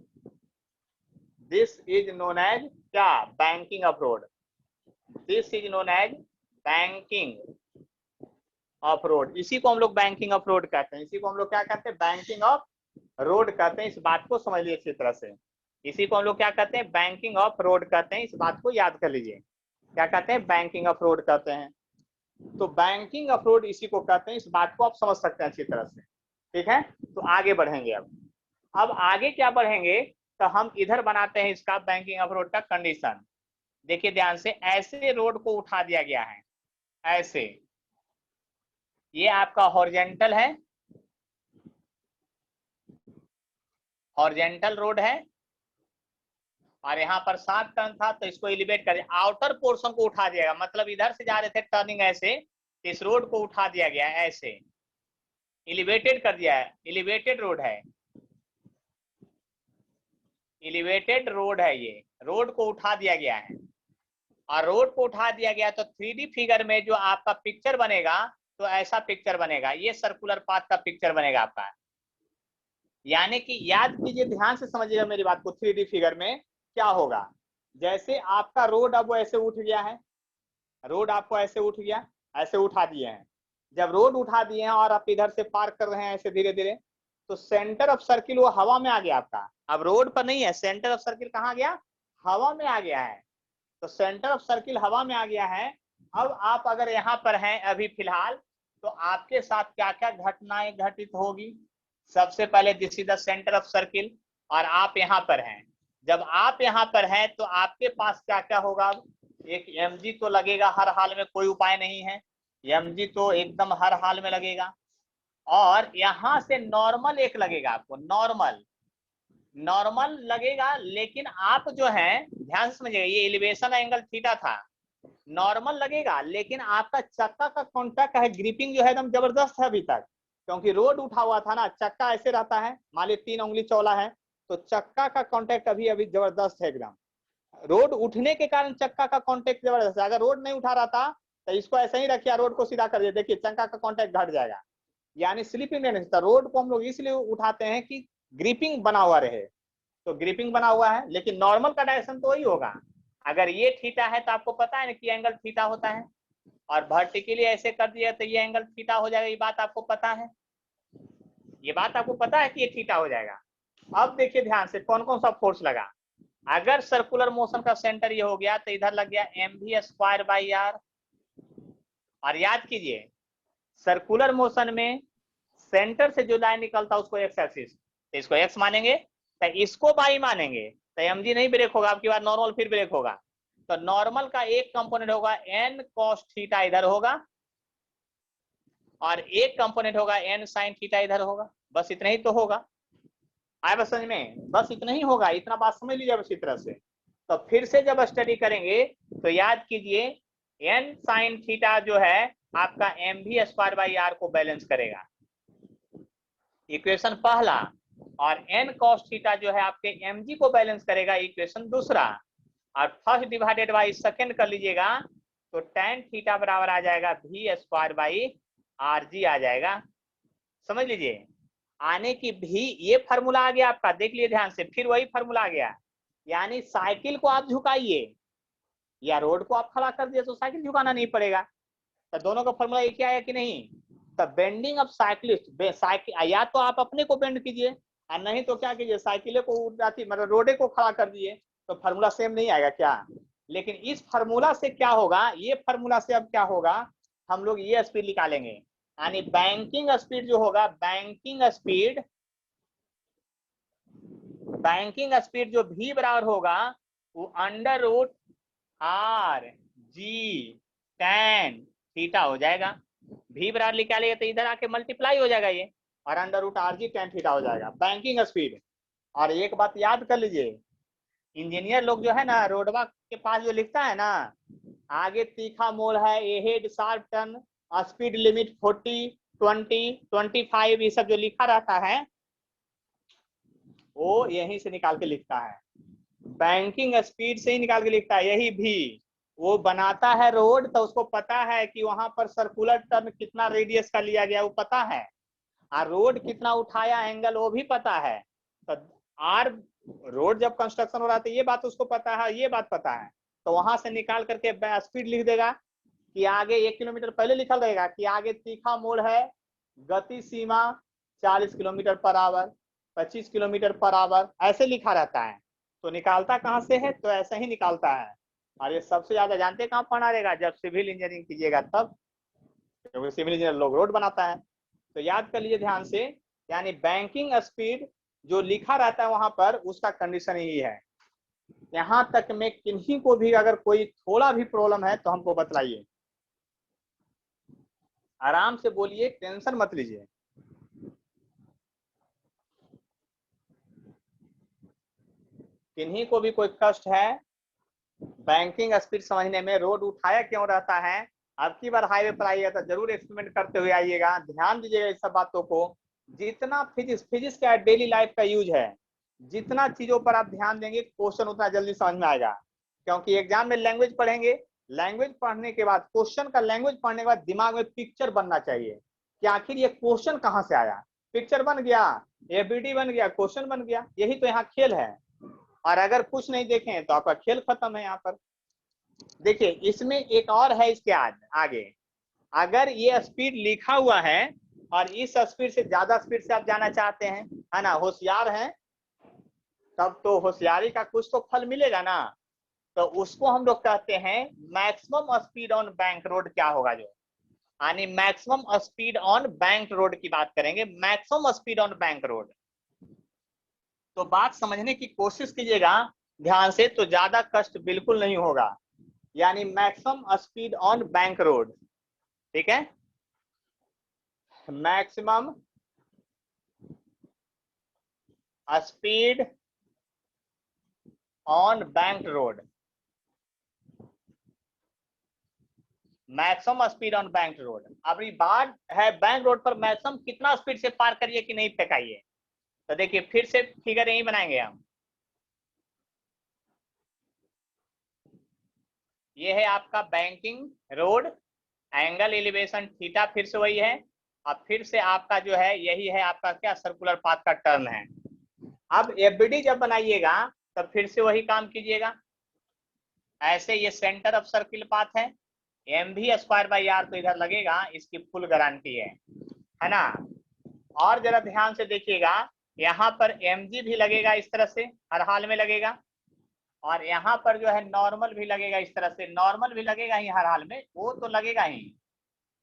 क्या? banking of road. This is known as banking of road. इसी को हम लोग banking of road कहते हैं। इसी को हम लोग क्या कहते हैं? बैंकिंग ऑफ रोड कहते हैं। इस बात को समझ लीजिए अच्छी तरह से। इसी को हम लोग क्या कहते हैं? बैंकिंग ऑफ रोड कहते हैं। इस बात को याद कर लीजिए, क्या कहते हैं? बैंकिंग ऑफ रोड कहते हैं। तो बैंकिंग ऑफ रोड इसी को कहते हैं। इस बात को आप समझ सकते हैं अच्छी तरह से, ठीक है? तो आगे बढ़ेंगे। अब आगे क्या बढ़ेंगे, तो हम इधर बनाते हैं इसका बैंकिंग ऑफ रोड का कंडीशन। देखिए ध्यान से, ऐसे रोड को उठा दिया गया है, ऐसे, ये आपका हॉरिजॉन्टल है, हॉरिजॉन्टल रोड है, और यहाँ पर 7 टर्न था तो इसको एलिवेट कर दिया, आउटर पोर्शन को उठा दिया। मतलब इधर से जा रहे थे टर्निंग ऐसे, इस रोड को उठा दिया गया है, ऐसे एलिवेटेड कर दिया है। एलिवेटेड रोड है, एलिवेटेड रोड है, ये रोड को उठा दिया गया है। और रोड को उठा दिया गया तो 3D फिगर में जो आपका पिक्चर बनेगा तो ऐसा पिक्चर बनेगा, ये सर्कुलर पाथ का पिक्चर बनेगा आपका। यानी कि याद कीजिए, ध्यान से समझिएगा मेरी बात को। 3D फिगर में क्या होगा, जैसे आपका रोड अब ऐसे उठ गया है, रोड आपको ऐसे उठ गया, ऐसे उठा दिए हैं। जब रोड उठा दिए हैं और आप इधर से पार कर रहे हैं ऐसे धीरे धीरे, तो सेंटर ऑफ सर्किल वो हवा में आ गया आपका। अब रोड पर नहीं है, सेंटर ऑफ सर्किल कहाँ गया? हवा में आ गया है। तो सेंटर ऑफ सर्किल हवा में आ गया है। अब आप अगर यहाँ पर हैं अभी फिलहाल, तो आपके साथ क्या क्या घटनाएं घटित होगी? सबसे पहले this is the centre of circle, और आप यहाँ पर हैं। जब आप यहाँ पर हैं तो आपके पास क्या क्या होगा? एक mg तो लगेगा हर हाल में, कोई उपाय नहीं है, mg तो एकदम हर हाल में लगेगा। और यहाँ से नॉर्मल एक लगेगा आपको, नॉर्मल, नॉर्मल लगेगा, लेकिन आप जो है ध्यान से समझिएगा, ये एलिवेशन एंगल थीटा था, नॉर्मल लगेगा, लेकिन आपका चक्का का कॉन्टैक्ट है, ग्रिपिंग जो है एकदम जबरदस्त है अभी तक, क्योंकि रोड उठा हुआ था ना, चक्का ऐसे रहता है, मान ली 3 उंगली चौला है, तो चक्का का कॉन्टैक्ट अभी अभी जबरदस्त है एकदम। रोड उठने के कारण चक्का का कॉन्टैक्ट जबरदस्त है। अगर रोड नहीं उठा रहा था तो इसको ऐसे ही रखिए, रोड को सीधा कर दिया, देखिए चक्का का कॉन्टैक्ट घट जाएगा, यानी स्लिपिंग नहीं सकता। रोड को हम लोग इसलिए उठाते हैं कि ग्रिपिंग बना हुआ रहे, तो ग्रिपिंग बना हुआ है, लेकिन नॉर्मल का डायरेक्शन तो वही होगा। अगर ये थीटा है तो आपको पता है ना कि एंगल थीटा होता है, और वर्टिकली ऐसे कर दिया तो ये एंगल थीटा हो जाएगा, ये बात आपको पता है, ये बात आपको पता है कि ये थीटा हो जाएगा। अब देखिए ध्यान से कौन कौन सा फोर्स लगा। अगर सर्कुलर मोशन का सेंटर ये हो गया तो इधर लग गया mv²/r, और याद कीजिए सर्कुलर मोशन में सेंटर से जो लाइन निकलता है उसको एक्स एक्सिस, तो इसको एक्स मानेंगे, तो इसको वाई मानेंगे, तो mg नहीं ब्रेक होगा, आपकी बार नॉर्मल फिर ब्रेक होगा, तो नॉर्मल का एक कंपोनेंट होगा n cos थीटा इधर होगा, और एक कंपोनेंट होगा n sin थीटा इधर होगा। बस इतना ही तो होगा, आए बस समझ में, बस इतना ही होगा, इतना बात समझ लीजिए इसी तरह से। तो फिर से जब स्टडी करेंगे तो याद कीजिए n sin थीटा जो है आपका mv²/r को बैलेंस करेगा, इक्वेशन पहला, और n cos थीटा जो है आपके mg को बैलेंस करेगा, इक्वेशन दूसरा, और फर्स्ट डिवाइडेड बाई सेकंड कर लीजिएगा तो tan थीटा बराबर आ जाएगा v²/rg आ जाएगा। समझ लीजिए, आने की भी ये फार्मूला आ गया आपका, देख लिए ध्यान से, फिर वही फार्मूला आ गया, यानी साइकिल को आप झुकाइए या रोड को आप खड़ा कर दिए तो साइकिल झुकाना नहीं पड़ेगा, तो दोनों का फार्मूला एक ही आया कि नहीं। तो बेंडिंग ऑफ साइकिलिस्ट, या तो आप अपने को बेंड कीजिए, और नहीं तो क्या कीजिए, साइकिल को उठाती मतलब रोडे को खड़ा कर दिए, तो फार्मूला सेम नहीं आएगा क्या। लेकिन इस फार्मूला से क्या होगा, ये फार्मूला से अब क्या होगा, हम लोग ये स्पीड निकालेंगे, यानी बैंकिंग स्पीड जो होगा, बैंकिंग स्पीड जो v बराबर होगा वो √r/g tan थीटा हो जाएगा। v बराबर निकालेगा तो इधर आके मल्टीप्लाई हो जाएगा ये, और √r/g tan थीटा हो जाएगा बैंकिंग स्पीड। और एक बात याद कर लीजिए, इंजीनियर लोग जो है ना, रोडवा के पास जो लिखता है ना, आगे तीखा मोड़ है, ahead sharp turn, speed limit 40, 20, 25, ये सब जो लिखा रहता है वो यहीं से निकाल के लिखता है, बैंकिंग स्पीड से ही निकाल के लिखता है। यही भी वो बनाता है रोड, तो उसको पता है कि वहां पर सर्कुलर टर्न कितना रेडियस का लिया गया वो पता है, और रोड कितना उठाया एंगल वो भी पता है। तो आर रोड जब कंस्ट्रक्शन हो रहा था ये बात उसको पता है, ये बात पता है, तो वहां से निकाल करके स्पीड लिख देगा कि आगे 1 किलोमीटर पहले लिखा रहेगा कि आगे तीखा मोड़ है, गति सीमा 40 kilometre per hour, 25 kilometre per hour, ऐसे लिखा रहता है। तो निकालता कहाँ से है, तो ऐसे ही निकालता है। और ये सबसे ज्यादा जानते कहाँ पढ़ा रहेगा, जब सिविल इंजीनियरिंग कीजिएगा तब, क्योंकि सिविल इंजीनियर लोग रोड बनाता है। तो याद कर लीजिए ध्यान से, यानी बैंकिंग स्पीड जो लिखा रहता है वहां पर उसका कंडीशन यही है। यहां तक में किन्हीं को भी अगर कोई थोड़ा भी प्रॉब्लम है तो हमको बतलाइए, आराम से बोलिए, टेंशन मत लीजिए। किन्हीं को भी कोई कष्ट है बैंकिंग स्पीड समझने में, रोड उठाया क्यों रहता है, अब की बार हाईवे पर आइएगा तो जरूर एक्सपेरिमेंट करते हुए आइएगा, ध्यान दीजिएगा इस सब बातों को। जितना फिजिक्स का डेली लाइफ का यूज है, जितना चीजों पर आप ध्यान देंगे क्वेश्चन उतना जल्दी समझ में आएगा। क्योंकि एग्जाम में लैंग्वेज पढ़ेंगे, लैंग्वेज पढ़ने के बाद क्वेश्चन का लैंग्वेज पढ़ने के बाद दिमाग में पिक्चर बनना चाहिए कि आखिर ये क्वेश्चन कहाँ से आया, पिक्चर बन गया, एबीडी बन गया, क्वेश्चन बन गया, यही तो यहाँ खेल है। और अगर कुछ नहीं देखें तो आपका खेल खत्म है यहाँ पर। देखिए इसमें एक और है इसके आगे, अगर ये स्पीड लिखा हुआ है और इस स्पीड से ज्यादा स्पीड से आप जाना चाहते हैं, है ना, होशियार हैं, तब तो होशियारी का कुछ तो फल मिलेगा ना, तो उसको हम लोग कहते हैं maximum speed on bank road. क्या होगा जो, यानी maximum speed on bank road की बात करेंगे, maximum speed on bank road. तो बात समझने की कोशिश कीजिएगा ध्यान से, तो ज्यादा कष्ट बिल्कुल नहीं होगा, यानी maximum speed on bank road, ठीक है, maximum speed on bank road, maximum speed on bank road. अब ये बात है बैंक रोड पर मैक्सिमम कितना स्पीड से पार करिए कि नहीं फेंकाइए। तो देखिए फिर से फिगर यही बनाएंगे हम। ये है आपका banking road, angle elevation theta फिर से वही है। अब फिर से आपका जो है यही है आपका क्या सर्कुलर पाथ का टर्न है। अब एफबीडी जब बनाइएगा तब फिर से वही काम कीजिएगा। ऐसे ये सेंटर ऑफ सर्किल पाथ है, mv²/r तो इधर लगेगा, इसकी फुल गारंटी है ना। और जरा ध्यान से देखिएगा, यहाँ पर mg भी लगेगा, इस तरह से हर हाल में लगेगा। और यहाँ पर जो है नॉर्मल भी लगेगा, इस तरह से नॉर्मल भी लगेगा ही हर हाल में, वो तो लगेगा ही,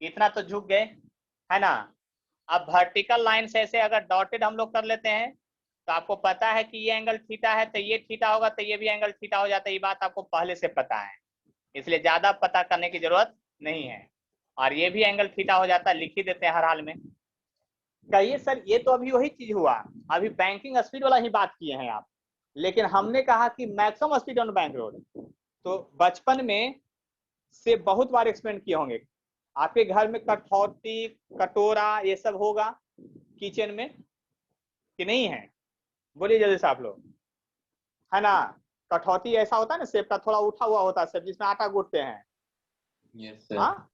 इतना तो झुक गए है ना। अब वर्टिकल लाइन से ऐसे अगर डॉटेड हम लोग कर लेते हैं तो आपको पता है कि ये एंगल थीटा है, तो ये थीटा होगा, तो ये भी एंगल थीटा हो जाता है। ये बात आपको पहले से पता है, इसलिए ज्यादा पता करने की जरूरत नहीं है। और ये भी एंगल थीटा हो जाता है, लिख ही देते हैं हर हाल में। कहिए सर ये तो अभी वही चीज हुआ, अभी बैंकिंग स्पीड वाला ही बात किए हैं आप, लेकिन हमने कहा कि maximum speed on bank road. तो बचपन में से बहुत बार एक्सपेरिमेंट किए होंगे, आपके घर में कठौती कटोरा ये सब होगा किचन में कि नहीं है? बोलिए जल्दी से आप लोग, है ना। कठौती ऐसा होता है ना शेप का, थोड़ा उठा हुआ होता है जिसमें आटा गूंथते हैं। Yes sir. हाँ,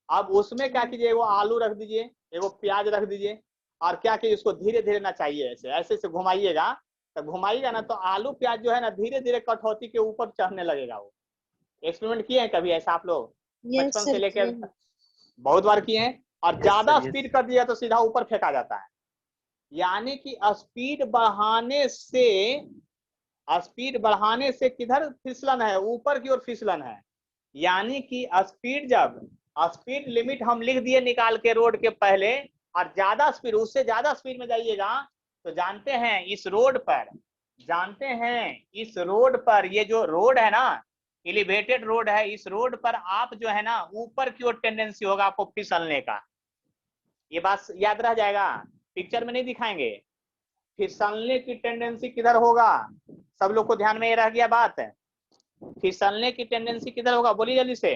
अब उसमें क्या कीजिए, वो आलू रख दीजिए, एगो प्याज रख दीजिए, और क्या कीजिए उसको धीरे धीरे ना चाहिए, ऐसे ऐसे घुमाइएगा, तो घुमाइएगा ना तो आलू प्याज जो है ना धीरे धीरे कठौती के ऊपर चढ़ने लगेगा। वो एक्सपेरिमेंट किए हैं कभी ऐसा आप लोग? बचपन से लेकर बहुत बार किए हैं। और ज्यादा स्पीड कर दिया तो सीधा ऊपर फेंका जाता है। यानी कि स्पीड बढ़ाने से किधर फिसलन है, ऊपर की ओर फिसलन है। यानी कि स्पीड लिमिट हम लिख दिए निकाल के रोड के पहले, और ज्यादा स्पीड, उससे ज्यादा स्पीड में जाइएगा तो जानते हैं इस रोड पर ये जो रोड है ना, एलिवेटेड रोड है, इस रोड पर आप जो है ना ऊपर की ओर टेंडेंसी होगा आपको फिसलने का। ये बात याद रह जाएगा, पिक्चर में नहीं दिखाएंगे। फिसलने की टेंडेंसी किधर होगा, सब लोग को ध्यान में ये रह गया बात। फिसलने की टेंडेंसी किधर होगा, बोलिए जल्दी से।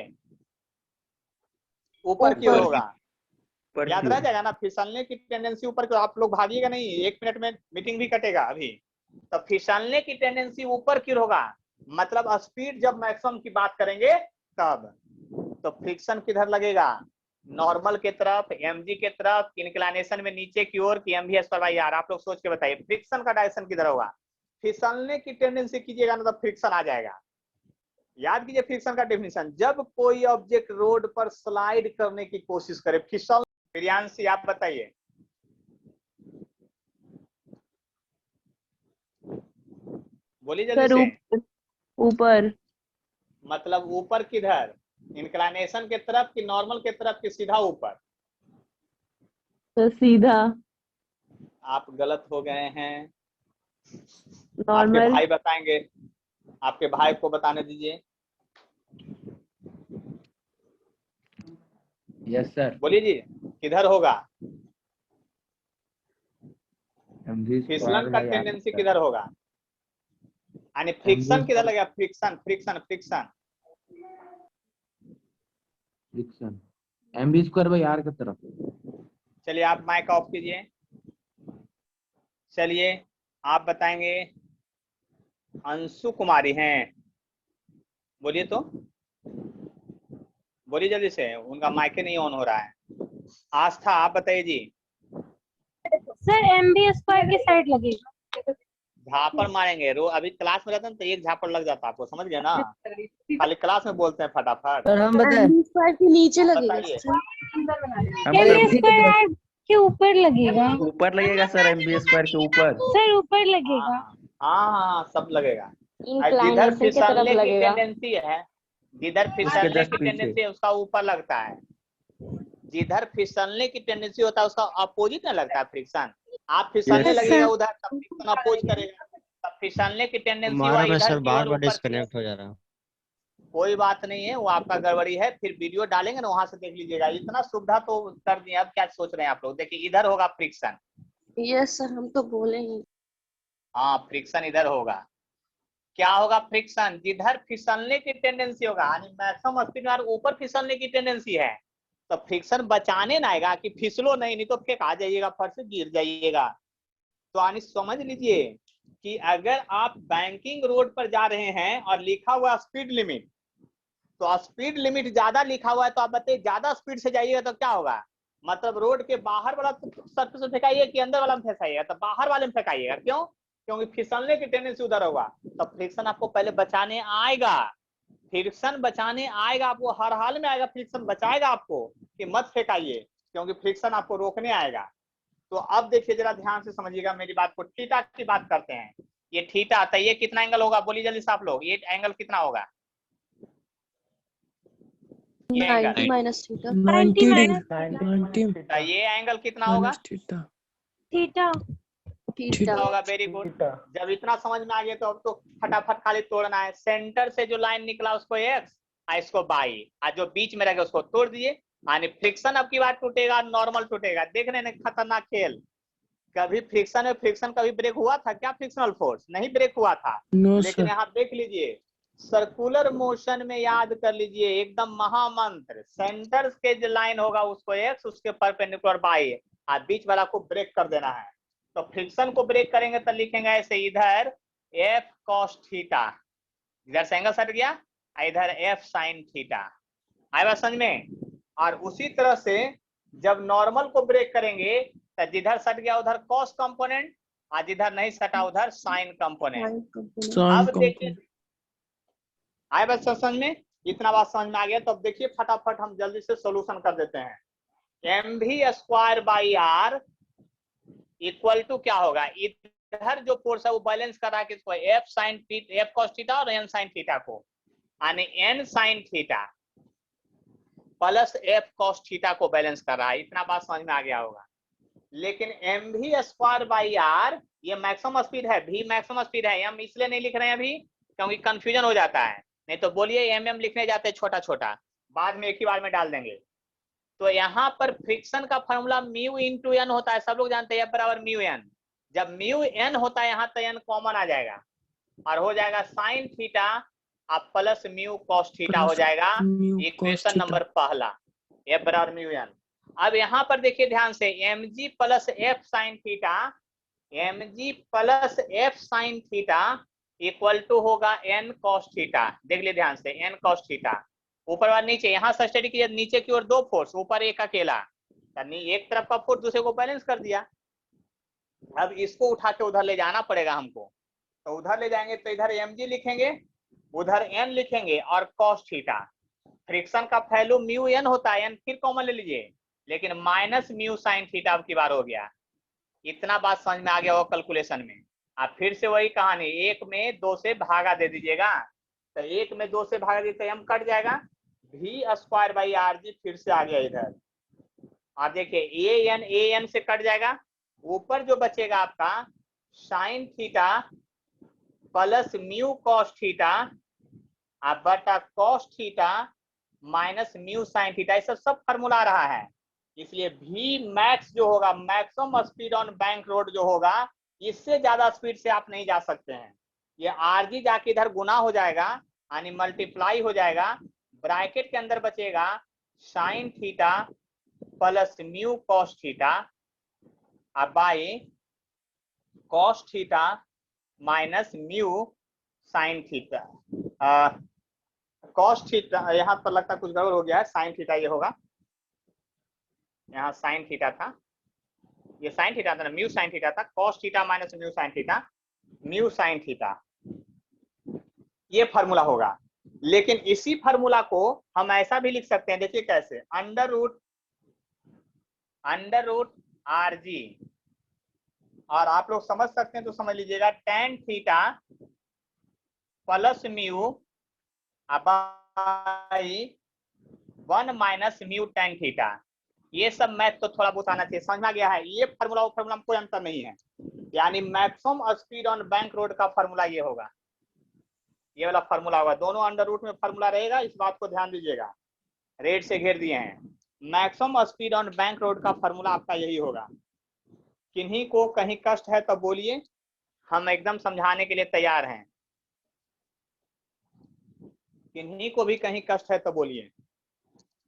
ऊपर की ओर होगा, याद रह जाएगा ना। फिसलने की टेंडेंसी ऊपर की ओर, आप लोग भागिएगा नहीं, 1 मिनट में मीटिंग भी कटेगा अभी। तो फिसलने की टेंडेंसी ऊपर की ओर होगा, मतलब स्पीड जब मैक्सिमम की बात करेंगे तब। तो फ्रिक्शन किधर लगेगा, नॉर्मल के तरफ, mg के तरफ, इंक्लिनेशन में नीचे की ओर की mv²/r। आप लोग सोच के बताइए फ्रिक्शन का डायरेक्शन किधर होगा। फिसलने की टेंडेंसी कीजिएगा ना तो फ्रिक्शन आ जाएगा। याद कीजिए फ्रिक्शन का डेफिनेशन, जब कोई ऑब्जेक्ट रोड पर स्लाइड करने की कोशिश करे, फिसल। प्रियांशी आप बताइए। बोलिए जल्दी सर से। ऊपर। मतलब ऊपर किधर, इंक्लिनेशन के तरफ कि नॉर्मल के तरफ कि सीधा ऊपर? तो सीधा। आप गलत हो गए हैं, आपके नॉर्मल। भाई बताएंगे, आपके भाई को बताने दीजिए। Yes sir. बोलिए जी किधर होगा, फिसलन का mv² टेंडेंसी किधर होगा, यानी फ्रिक्शन किधर लगेगा, friction friction friction. Friction mv²/r की तरफ। चलिए आप माइक ऑफ कीजिए। चलिए आप बताएंगे, अंशु कुमारी हैं, बोलिए तो, बोलिए जल्दी से, उनका माइक नहीं ऑन हो रहा है। आस्था आप बताइए जी। सर mv² की साइड लगेगा। झापड़ मारेंगे रो, अभी क्लास में रहते हैं तो एक झापड़ लग जाता है आपको, समझ गए ना। खाली क्लास में बोलते हैं फटाफट। सर हम बताएं, mv² के नीचे लगेगा बताइए। mv² के ऊपर लगेगा। ऊपर लगेगा सर, mv² के ऊपर। सर ऊपर लगेगा। हाँ सब लगेगा। जिधर इंक्लाइनेशन की तरफ फिसलने की लगेगा। टेंडेंसी है, जिधर फिसलने की टेंडेंसी है उसका ऊपर लगता है। जिधर फिसलने की टेंडेंसी होता है उसका अपोजिट ना लगता है फ्रिक्शन। आप फिसलने लगेगा उधर तब फ्रिक्शन अपोज करेगा, तब फिसलने की टेंडेंसी हुआ इधर की ओर ऊपर हो जा रहा है। कोई बात नहीं है, वो आपका गड़बड़ी है, फिर वीडियो डालेंगे ना वहां से देख लीजिएगा। इतना सुविधा तो कर दिए, अब क्या सोच रहे हैं आप लोग। देखिए इधर होगा फ्रिक्शन। यस सर हम तो बोले ही। हाँ फ्रिक्शन इधर होगा। क्या होगा? फ्रिक्शन, जिधर फिसलने की टेंडेंसी होगा, यानी मैक्सिमम स्पीड में ऊपर फिसलने की टेंडेंसी है, तो फ्रिक्शन बचाने ना आएगा कि फिसलो नहीं तो फिर आ जाइएगा, फर्श से गिर जाइएगा। तो यानी समझ लीजिए कि अगर आप बैंकिंग रोड पर जा रहे हैं और लिखा हुआ स्पीड लिमिट, तो स्पीड लिमिट ज्यादा लिखा हुआ है, तो आप बताइए ज्यादा स्पीड से जाइएगा तो क्या होगा? मतलब रोड के बाहर वाला सरफेस में फेंकाइए कि अंदर वाला में फेंकाइएगा? तो बाहर वाले में फेंकाइएगा। क्यों? क्योंकि फिसलने की टेंडेंसी उधर होगा। तो फ्रिक्शन आपको पहले बचाने आएगा, फ्रिक्शन बचाने आएगा आपको, हर हाल में आएगा, फ्रिक्शन बचाएगा आपको कि मत फेंकाइए, क्योंकि फ्रिक्शन आपको रोकने आएगा। तो अब देखिए जरा ध्यान से समझिएगा मेरी बात को। थीटा की बात करते हैं। ये थीटा आता है, ये कितना एंगल होगा? बोलिए जल्दी से आप लोग, ये एंगल कितना होगा? ये एंगल 90 माइनस थीटा 90 ये एंगल कितना होगा? थीटा थीटा कितना होगा? Very good. जब इतना समझ में आ गया तो अब तो फटाफट खाली तोड़ना है। सेंटर से जो लाइन निकला उसको एक्स, इसको बाई, और जो बीच में रह गया उसको तोड़ दिए। यानी फ्रिक्शन अब की बार टूटेगा, नॉर्मल टूटेगा। देख रहे हैं खतरनाक खेल। कभी फ्रिक्शन में फ्रिक्शन कभी ब्रेक हुआ था क्या? फ्रिक्शनल फोर्स नहीं ब्रेक हुआ था। लेकिन यहाँ देख लीजिए, सर्कुलर मोशन में याद कर लीजिए एकदम महामंत्र, सेंटर के जो लाइन होगा उसको एक्स, उसके परपेंडिकुलर बाई, और बीच वाला को ब्रेक कर देना है। तो फ्रिक्शन को ब्रेक करेंगे तो लिखेंगे ऐसे, इधर एफ कॉस थीटा, इधर से एंगल सट गया, इधर एफ साइन थीटा। आया समझ में? और उसी तरह से जब नॉर्मल को ब्रेक करेंगे तो जिधर सट गया उधर कॉस कंपोनेंट, और जिधर नहीं सटा उधर साइन कंपोनेंट। अब देखिए आया बात समझ में? इतना बात समझ में आ गया तो अब देखिए फटाफट हम जल्दी से सोल्यूशन कर देते हैं। mv²/r इक्वल टू क्या होगा? इधर जो फोर्स है वो बैलेंस कर रहा है किसको? F sine theta, F cos theta और एन साइन थीटा को, यानी N sine theta plus F cos theta को बैलेंस कर रहा है। इतना बात समझ में आ गया होगा। लेकिन mv²/r ये मैक्सिमम स्पीड है, v मैक्सिमम स्पीड है। हम इसलिए नहीं लिख रहे हैं अभी क्योंकि कंफ्यूजन हो जाता है, नहीं तो बोलिए mm लिखने जाते हैं छोटा छोटा, बाद में एक ही बार में डाल देंगे। तो यहाँ पर फ्रिक्शन का फॉर्मूला म्यू इंटू एन होता है, सब लोग जानते हैं, बराबर म्यू एन। जब म्यू एन होता है यहाँ तो एन कॉमन आ जाएगा और हो जाएगा साइन थीटा अब प्लस म्यू कॉस थीटा हो जाएगा। इक्वेशन नंबर पहला, एफ बराबर म्यू एन। अब यहाँ पर देखिए ध्यान से, mg plus F sine theta, mg plus F sine theta equal to होगा n cos थीटा। देख लिए ध्यान से, n cos थीटा। ऊपर वाला नीचे, यहाँ से स्टडी किया, नीचे की ओर दो फोर्स, ऊपर एक अकेला, एक तरफ का फोर्स दूसरे को बैलेंस कर दिया। अब इसको उठा के उधर ले जाना पड़ेगा हमको, तो उधर ले जाएंगे तो इधर mg लिखेंगे, उधर n लिखेंगे और cos थीटा। फ्रिक्शन का वैल्यू म्यू n होता है, n फिर कॉमन ले लीजिए, लेकिन माइनस म्यू साइन थीटा अब की बार हो गया। इतना बात समझ में आ गया हो कैलकुलेशन में। अब फिर से वही कहानी, एक में दो से भागा दे दीजिएगा, तो एक में दो से भागा दीजिए तो m कट जाएगा, v²/rg फिर से आ गया इधर। और देखिए an से कट जाएगा, ऊपर जो बचेगा आपका sine theta plus mu cos theta बटा cos theta minus mu sine theta. ये सब फार्मूला आ रहा है। इसलिए v मैक्स जो होगा, maximum speed on bank road जो होगा, इससे ज्यादा स्पीड से आप नहीं जा सकते हैं। ये rg जाके इधर गुना हो जाएगा, यानी मल्टीप्लाई हो जाएगा, ब्रैकेट के अंदर बचेगा sign theta plus mu cos theta by cos theta minus mu sine theta. Cos theta यहाँ पर लगता है कुछ गड़बड़ हो गया है, साइन थीटा ये होगा, यहाँ साइन थीटा था, ये साइन थीटा था ना, म्यू साइन थीटा था, cos theta minus mu sine theta, mu sine theta, ये फार्मूला होगा। लेकिन इसी फार्मूला को हम ऐसा भी लिख सकते हैं, देखिए कैसे, अंडर रूट rg, और आप लोग समझ सकते हैं तो समझ लीजिएगा, tan theta plus mu by 1 minus mu tan theta. ये सब मैथ तो थोड़ा बहुत आना चाहिए, समझ में आ गया है। ये फार्मूला वो फार्मूला में कोई अंतर नहीं है, यानी maximum speed on bank road का फार्मूला ये होगा, ये वाला फार्मूला होगा। दोनों अंडर रूट में फार्मूला रहेगा, इस बात को ध्यान दीजिएगा, रेड से घेर दिए हैं। Maximum speed on bank road का फार्मूला आपका यही होगा। किन्हीं को कहीं कष्ट है तो बोलिए, हम एकदम समझाने के लिए तैयार हैं। किन्हीं को भी कहीं कष्ट है तो बोलिए।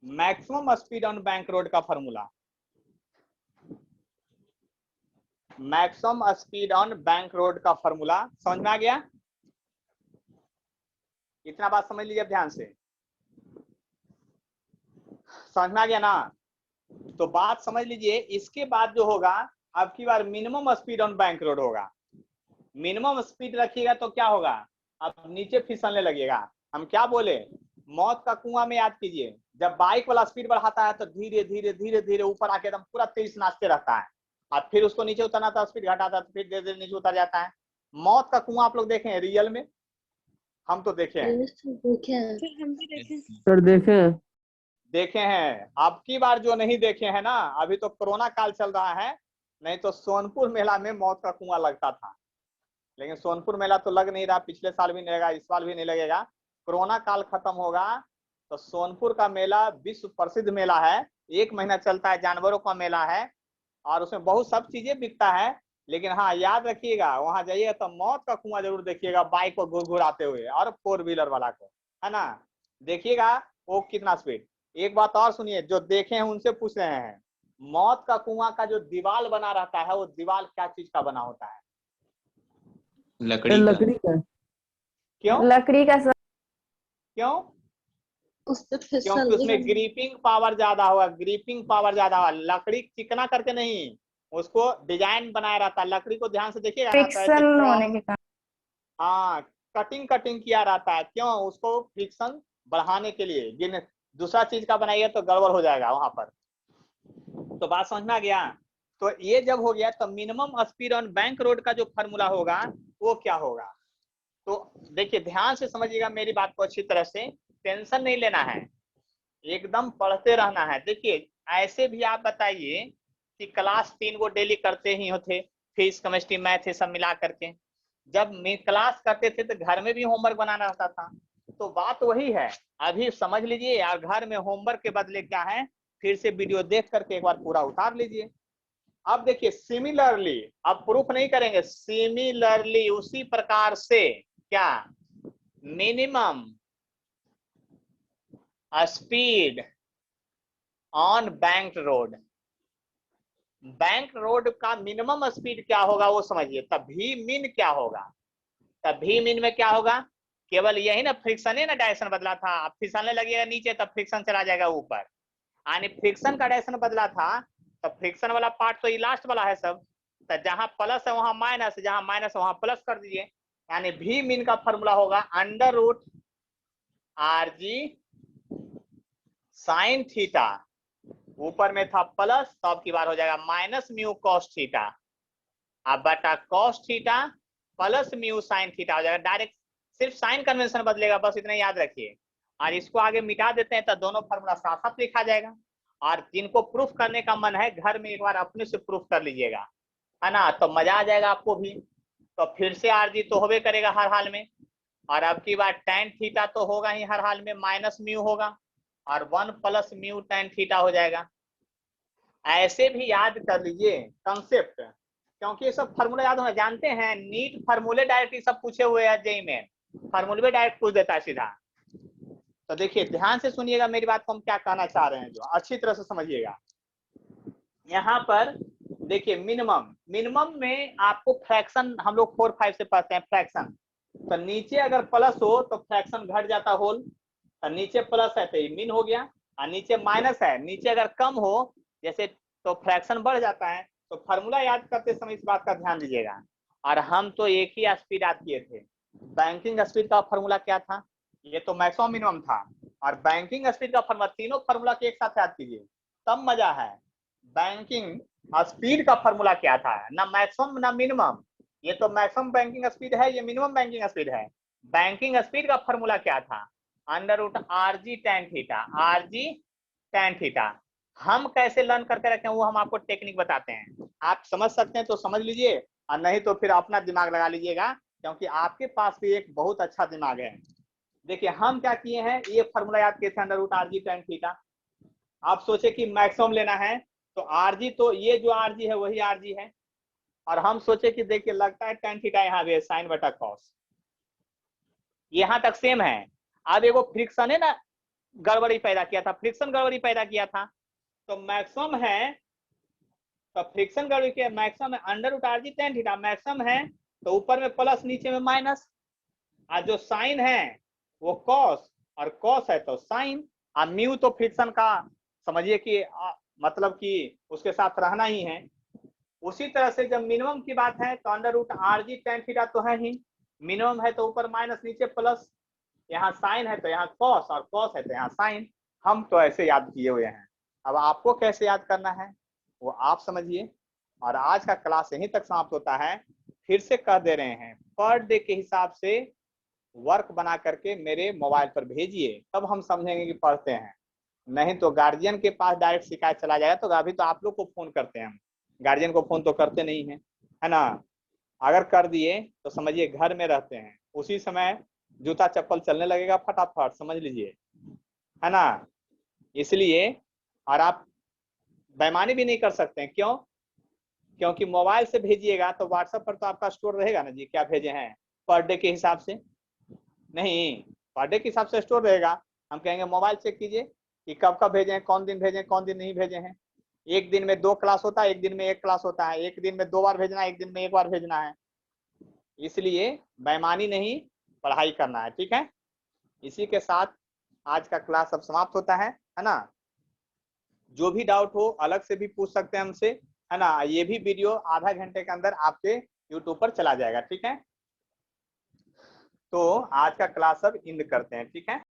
Maximum speed on bank road का formula, maximum speed on bank road का फॉर्मूला समझ में आ गया? इतना बात समझ लीजिए ध्यान से, समझ में आ गया ना? तो बात समझ लीजिए। इसके बाद जो होगा अब की बार minimum speed on bank road होगा। मिनिमम स्पीड रखिएगा तो क्या होगा, अब नीचे फिसलने लगेगा। हम क्या बोले, मौत का कुआं में याद कीजिए, जब बाइक वाला स्पीड बढ़ाता है तो धीरे धीरे धीरे धीरे ऊपर आके एकदम पूरा तेज नाचते रहता है, और फिर उसको नीचे उतरना था, स्पीड घटाता है तो फिर धीरे धीरे नीचे उतर जाता है। मौत का कुआं आप लोग देखे हैं रियल में? हम तो देखे हैं, सर देखे देखे हैं। अब की बार जो नहीं देखे हैं ना, अभी तो कोरोना काल चल रहा है, नहीं तो सोनपुर मेला में मौत का कुआं लगता था। लेकिन सोनपुर मेला तो लग नहीं रहा, पिछले साल भी नहीं लगा, इस साल भी नहीं लगेगा। कोरोना काल खत्म होगा तो सोनपुर का मेला विश्व प्रसिद्ध मेला है, 1 महीना चलता है, जानवरों का मेला है और उसमें बहुत सब चीजें बिकता है। लेकिन हाँ याद रखिएगा, वहां जाइएगा तो मौत का कुआं जरूर देखिएगा, बाइक को घुराते हुए और 4 व्हीलर वाला को, है ना? देखिएगा वो कितना स्पीड। एक बात और सुनिए, जो देखे हैं उनसे पूछ रहे हैं, मौत का कुआं का जो दीवार बना रहता है वो दीवार क्या चीज का बना होता है? लकड़ी का। क्यों? लकड़ी का सर, क्यों? उससे क्योंकि उसमें ग्रिपिंग पावर ज्यादा होगा, ग्रिपिंग पावर ज्यादा होगा। लकड़ी चिकना करके नहीं, उसको डिजाइन बनाया रहता है। लकड़ी को ध्यान से देखिएगा ना, तो ऐसे फ्रिक्शन होने के कारण। हाँ कटिंग कटिंग किया रहता है। क्यों? उसको फ्रिक्शन बढ़ाने के लिए। जिन दूसरा चीज का बनाइए तो गड़बड़ हो जाएगा वहां पर। तो बात समझ में आ गया? तो ये जब हो गया तो minimum speed on bank road का जो फॉर्मूला होगा वो क्या होगा? तो देखिए ध्यान से समझिएगा मेरी बात को अच्छी तरह से, टेंशन नहीं लेना है, एकदम पढ़ते रहना है। देखिए ऐसे भी आप बताइए कि क्लास 3 को डेली करते ही होते, फिजिक्स केमिस्ट्री मैथ ये सब मिला करके। जब क्लास करते थे तो घर में भी होमवर्क बनाना रहता था। तो बात वही है, अभी समझ लीजिए यार, घर में होमवर्क के बदले क्या है, फिर से वीडियो देख करके एक बार पूरा उतार लीजिए। अब देखिए सिमिलरली, अब प्रूफ नहीं करेंगे, सिमिलरली उसी प्रकार से क्या, minimum speed on bank road, bank road का मिनिमम स्पीड क्या होगा वो समझिए। तभी मीन क्या होगा, तभी मीन में क्या होगा, केवल यही ना, फ्रिक्शन है ना, डायरेक्शन बदला था। अब फिसलने लगेगा नीचे तब फ्रिक्शन चला जाएगा ऊपर, यानी फ्रिक्शन का डायरेक्शन बदला था। तो फ्रिक्शन वाला पार्ट तो ये लास्ट वाला है सब, तो जहां प्लस है वहां माइनस, जहां माइनस वहां प्लस कर दीजिए। यानी भी मीन का फॉर्मूला होगा under root RG sine theta, ऊपर में था प्लस तो अब की बार हो जाएगा माइनस म्यू कॉस थीटा, अब बटा cos theta plus mu sine theta हो जाएगा। डायरेक्ट सिर्फ साइन कन्वेंशन बदलेगा, बस इतना याद रखिए। और इसको आगे मिटा देते हैं तो दोनों फॉर्मूला साथ साथ लिखा जाएगा। और जिनको प्रूफ करने का मन है घर में एक बार अपने से प्रूफ कर लीजिएगा, है ना, तो मजा आ जाएगा आपको भी। तो फिर से RG तो होबे करेगा हर हाल में, और अब की बार tan थीटा तो होगा ही हर हाल में, माइनस म्यू होगा और 1 प्लस म्यू tan थीटा हो जाएगा। ऐसे भी याद कर लीजिए कंसेप्ट, क्योंकि ये सब फार्मूला याद होना, जानते हैं नीट फार्मूले डायरेक्ट सब पूछे हुए हैं, जेई में फार्मूले में डायरेक्ट पूछ देता है सीधा। तो देखिए ध्यान से सुनिएगा मेरी बात को, हम क्या कहना चाह रहे हैं जो अच्छी तरह से समझिएगा। यहाँ पर देखिए मिनिमम, मिनिमम में आपको फ्रैक्शन हम लोग 4 5 से पढ़ते हैं फ्रैक्शन। तो नीचे अगर प्लस हो तो फ्रैक्शन घट जाता होल, तो नीचे प्लस है तो ये मीन हो गया, और नीचे माइनस है, नीचे अगर कम हो जैसे तो फ्रैक्शन बढ़ जाता है। तो फार्मूला याद करते समय इस बात का ध्यान दीजिएगा। और हम तो एक ही स्पीड याद किए थे, बैंकिंग स्पीड का फार्मूला क्या था, ये तो मैक्सिमम मिनिमम था, और बैंकिंग स्पीड का फार्मूला, तीनों फार्मूला के एक साथ याद कीजिए तब मजा है। बैंकिंग स्पीड का फार्मूला क्या था, ना मैक्सिमम ना मिनिमम, ये तो मैक्सिमम बैंकिंग स्पीड है, ये मिनिमम बैंकिंग स्पीड है। बैंकिंग स्पीड का फार्मूला क्या था, under root RG tan theta, RG tan theta. हम कैसे लर्न करके रखें वो हम आपको टेक्निक बताते हैं, आप समझ सकते हैं तो समझ लीजिए, और नहीं तो फिर अपना दिमाग लगा लीजिएगा, क्योंकि आपके पास भी एक बहुत अच्छा दिमाग है। देखिए हम क्या किए हैं, ये फार्मूला याद किए थे under root RG tan theta. आप सोचे कि मैक्सिमम लेना है तो RG, तो ये जो RG है वही RG है, और हम सोचे कि देखिए लगता है tan थीटा यहाँ भी है, साइन बटा कॉस, यहाँ तक सेम है। अब एगो फ्रिक्शन है ना गड़बड़ी पैदा किया था, फ्रिक्शन गड़बड़ी पैदा किया था, तो मैक्सिमम है, तो फ्रिक्शन गड़बड़ी किया, मैक्सिमम है under root R G tan theta, maximum है तो ऊपर में प्लस नीचे में माइनस, और जो साइन है वो कॉस, और कॉस है तो साइन, और म्यू तो फ्रिक्शन का समझिए कि मतलब कि उसके साथ रहना ही है। उसी तरह से जब मिनिमम की बात है तो under root R G tan theta तो है ही, मिनिमम है तो ऊपर माइनस नीचे प्लस, यहाँ साइन है तो यहाँ कॉस, और कॉस है तो यहाँ साइन। हम तो ऐसे याद किए हुए हैं, अब आपको कैसे याद करना है वो आप समझिए। और आज का क्लास यहीं तक समाप्त होता है। फिर से कह दे रहे हैं, पर डे के हिसाब से वर्क बना करके मेरे मोबाइल पर भेजिए, तब हम समझेंगे कि पढ़ते हैं, नहीं तो गार्जियन के पास डायरेक्ट शिकायत चला जाएगा। तो अभी तो आप लोग को फोन करते हैं, हम गार्जियन को फोन तो करते नहीं है, है ना। अगर कर दिए तो समझिए घर में रहते हैं, उसी समय जूता चप्पल चलने लगेगा फटाफट, समझ लीजिए, है ना। इसलिए और आप बेईमानी भी नहीं कर सकते हैं, क्यों? क्योंकि मोबाइल से भेजिएगा तो व्हाट्सएप पर तो आपका स्टोर रहेगा ना जी, क्या भेजे हैं पर डे के हिसाब से, नहीं पर डे के हिसाब से स्टोर रहेगा। हम कहेंगे मोबाइल चेक कीजिए कि कब कब भेजे हैं, कौन दिन भेजे हैं, कौन दिन नहीं भेजे हैं। एक दिन में 2 क्लास होता है, एक दिन में 1 क्लास होता है, एक दिन में 2 बार भेजना है, एक दिन में 1 बार भेजना है। इसलिए बेईमानी नहीं, पढ़ाई करना है, ठीक है। इसी के साथ आज का क्लास अब समाप्त होता है ना। जो भी डाउट हो अलग से भी पूछ सकते हैं हमसे, है ना। ये भी वीडियो आधा घंटे के अंदर आपके यूट्यूब पर चला जाएगा, ठीक है। तो आज का क्लास अब एंड करते हैं, ठीक है।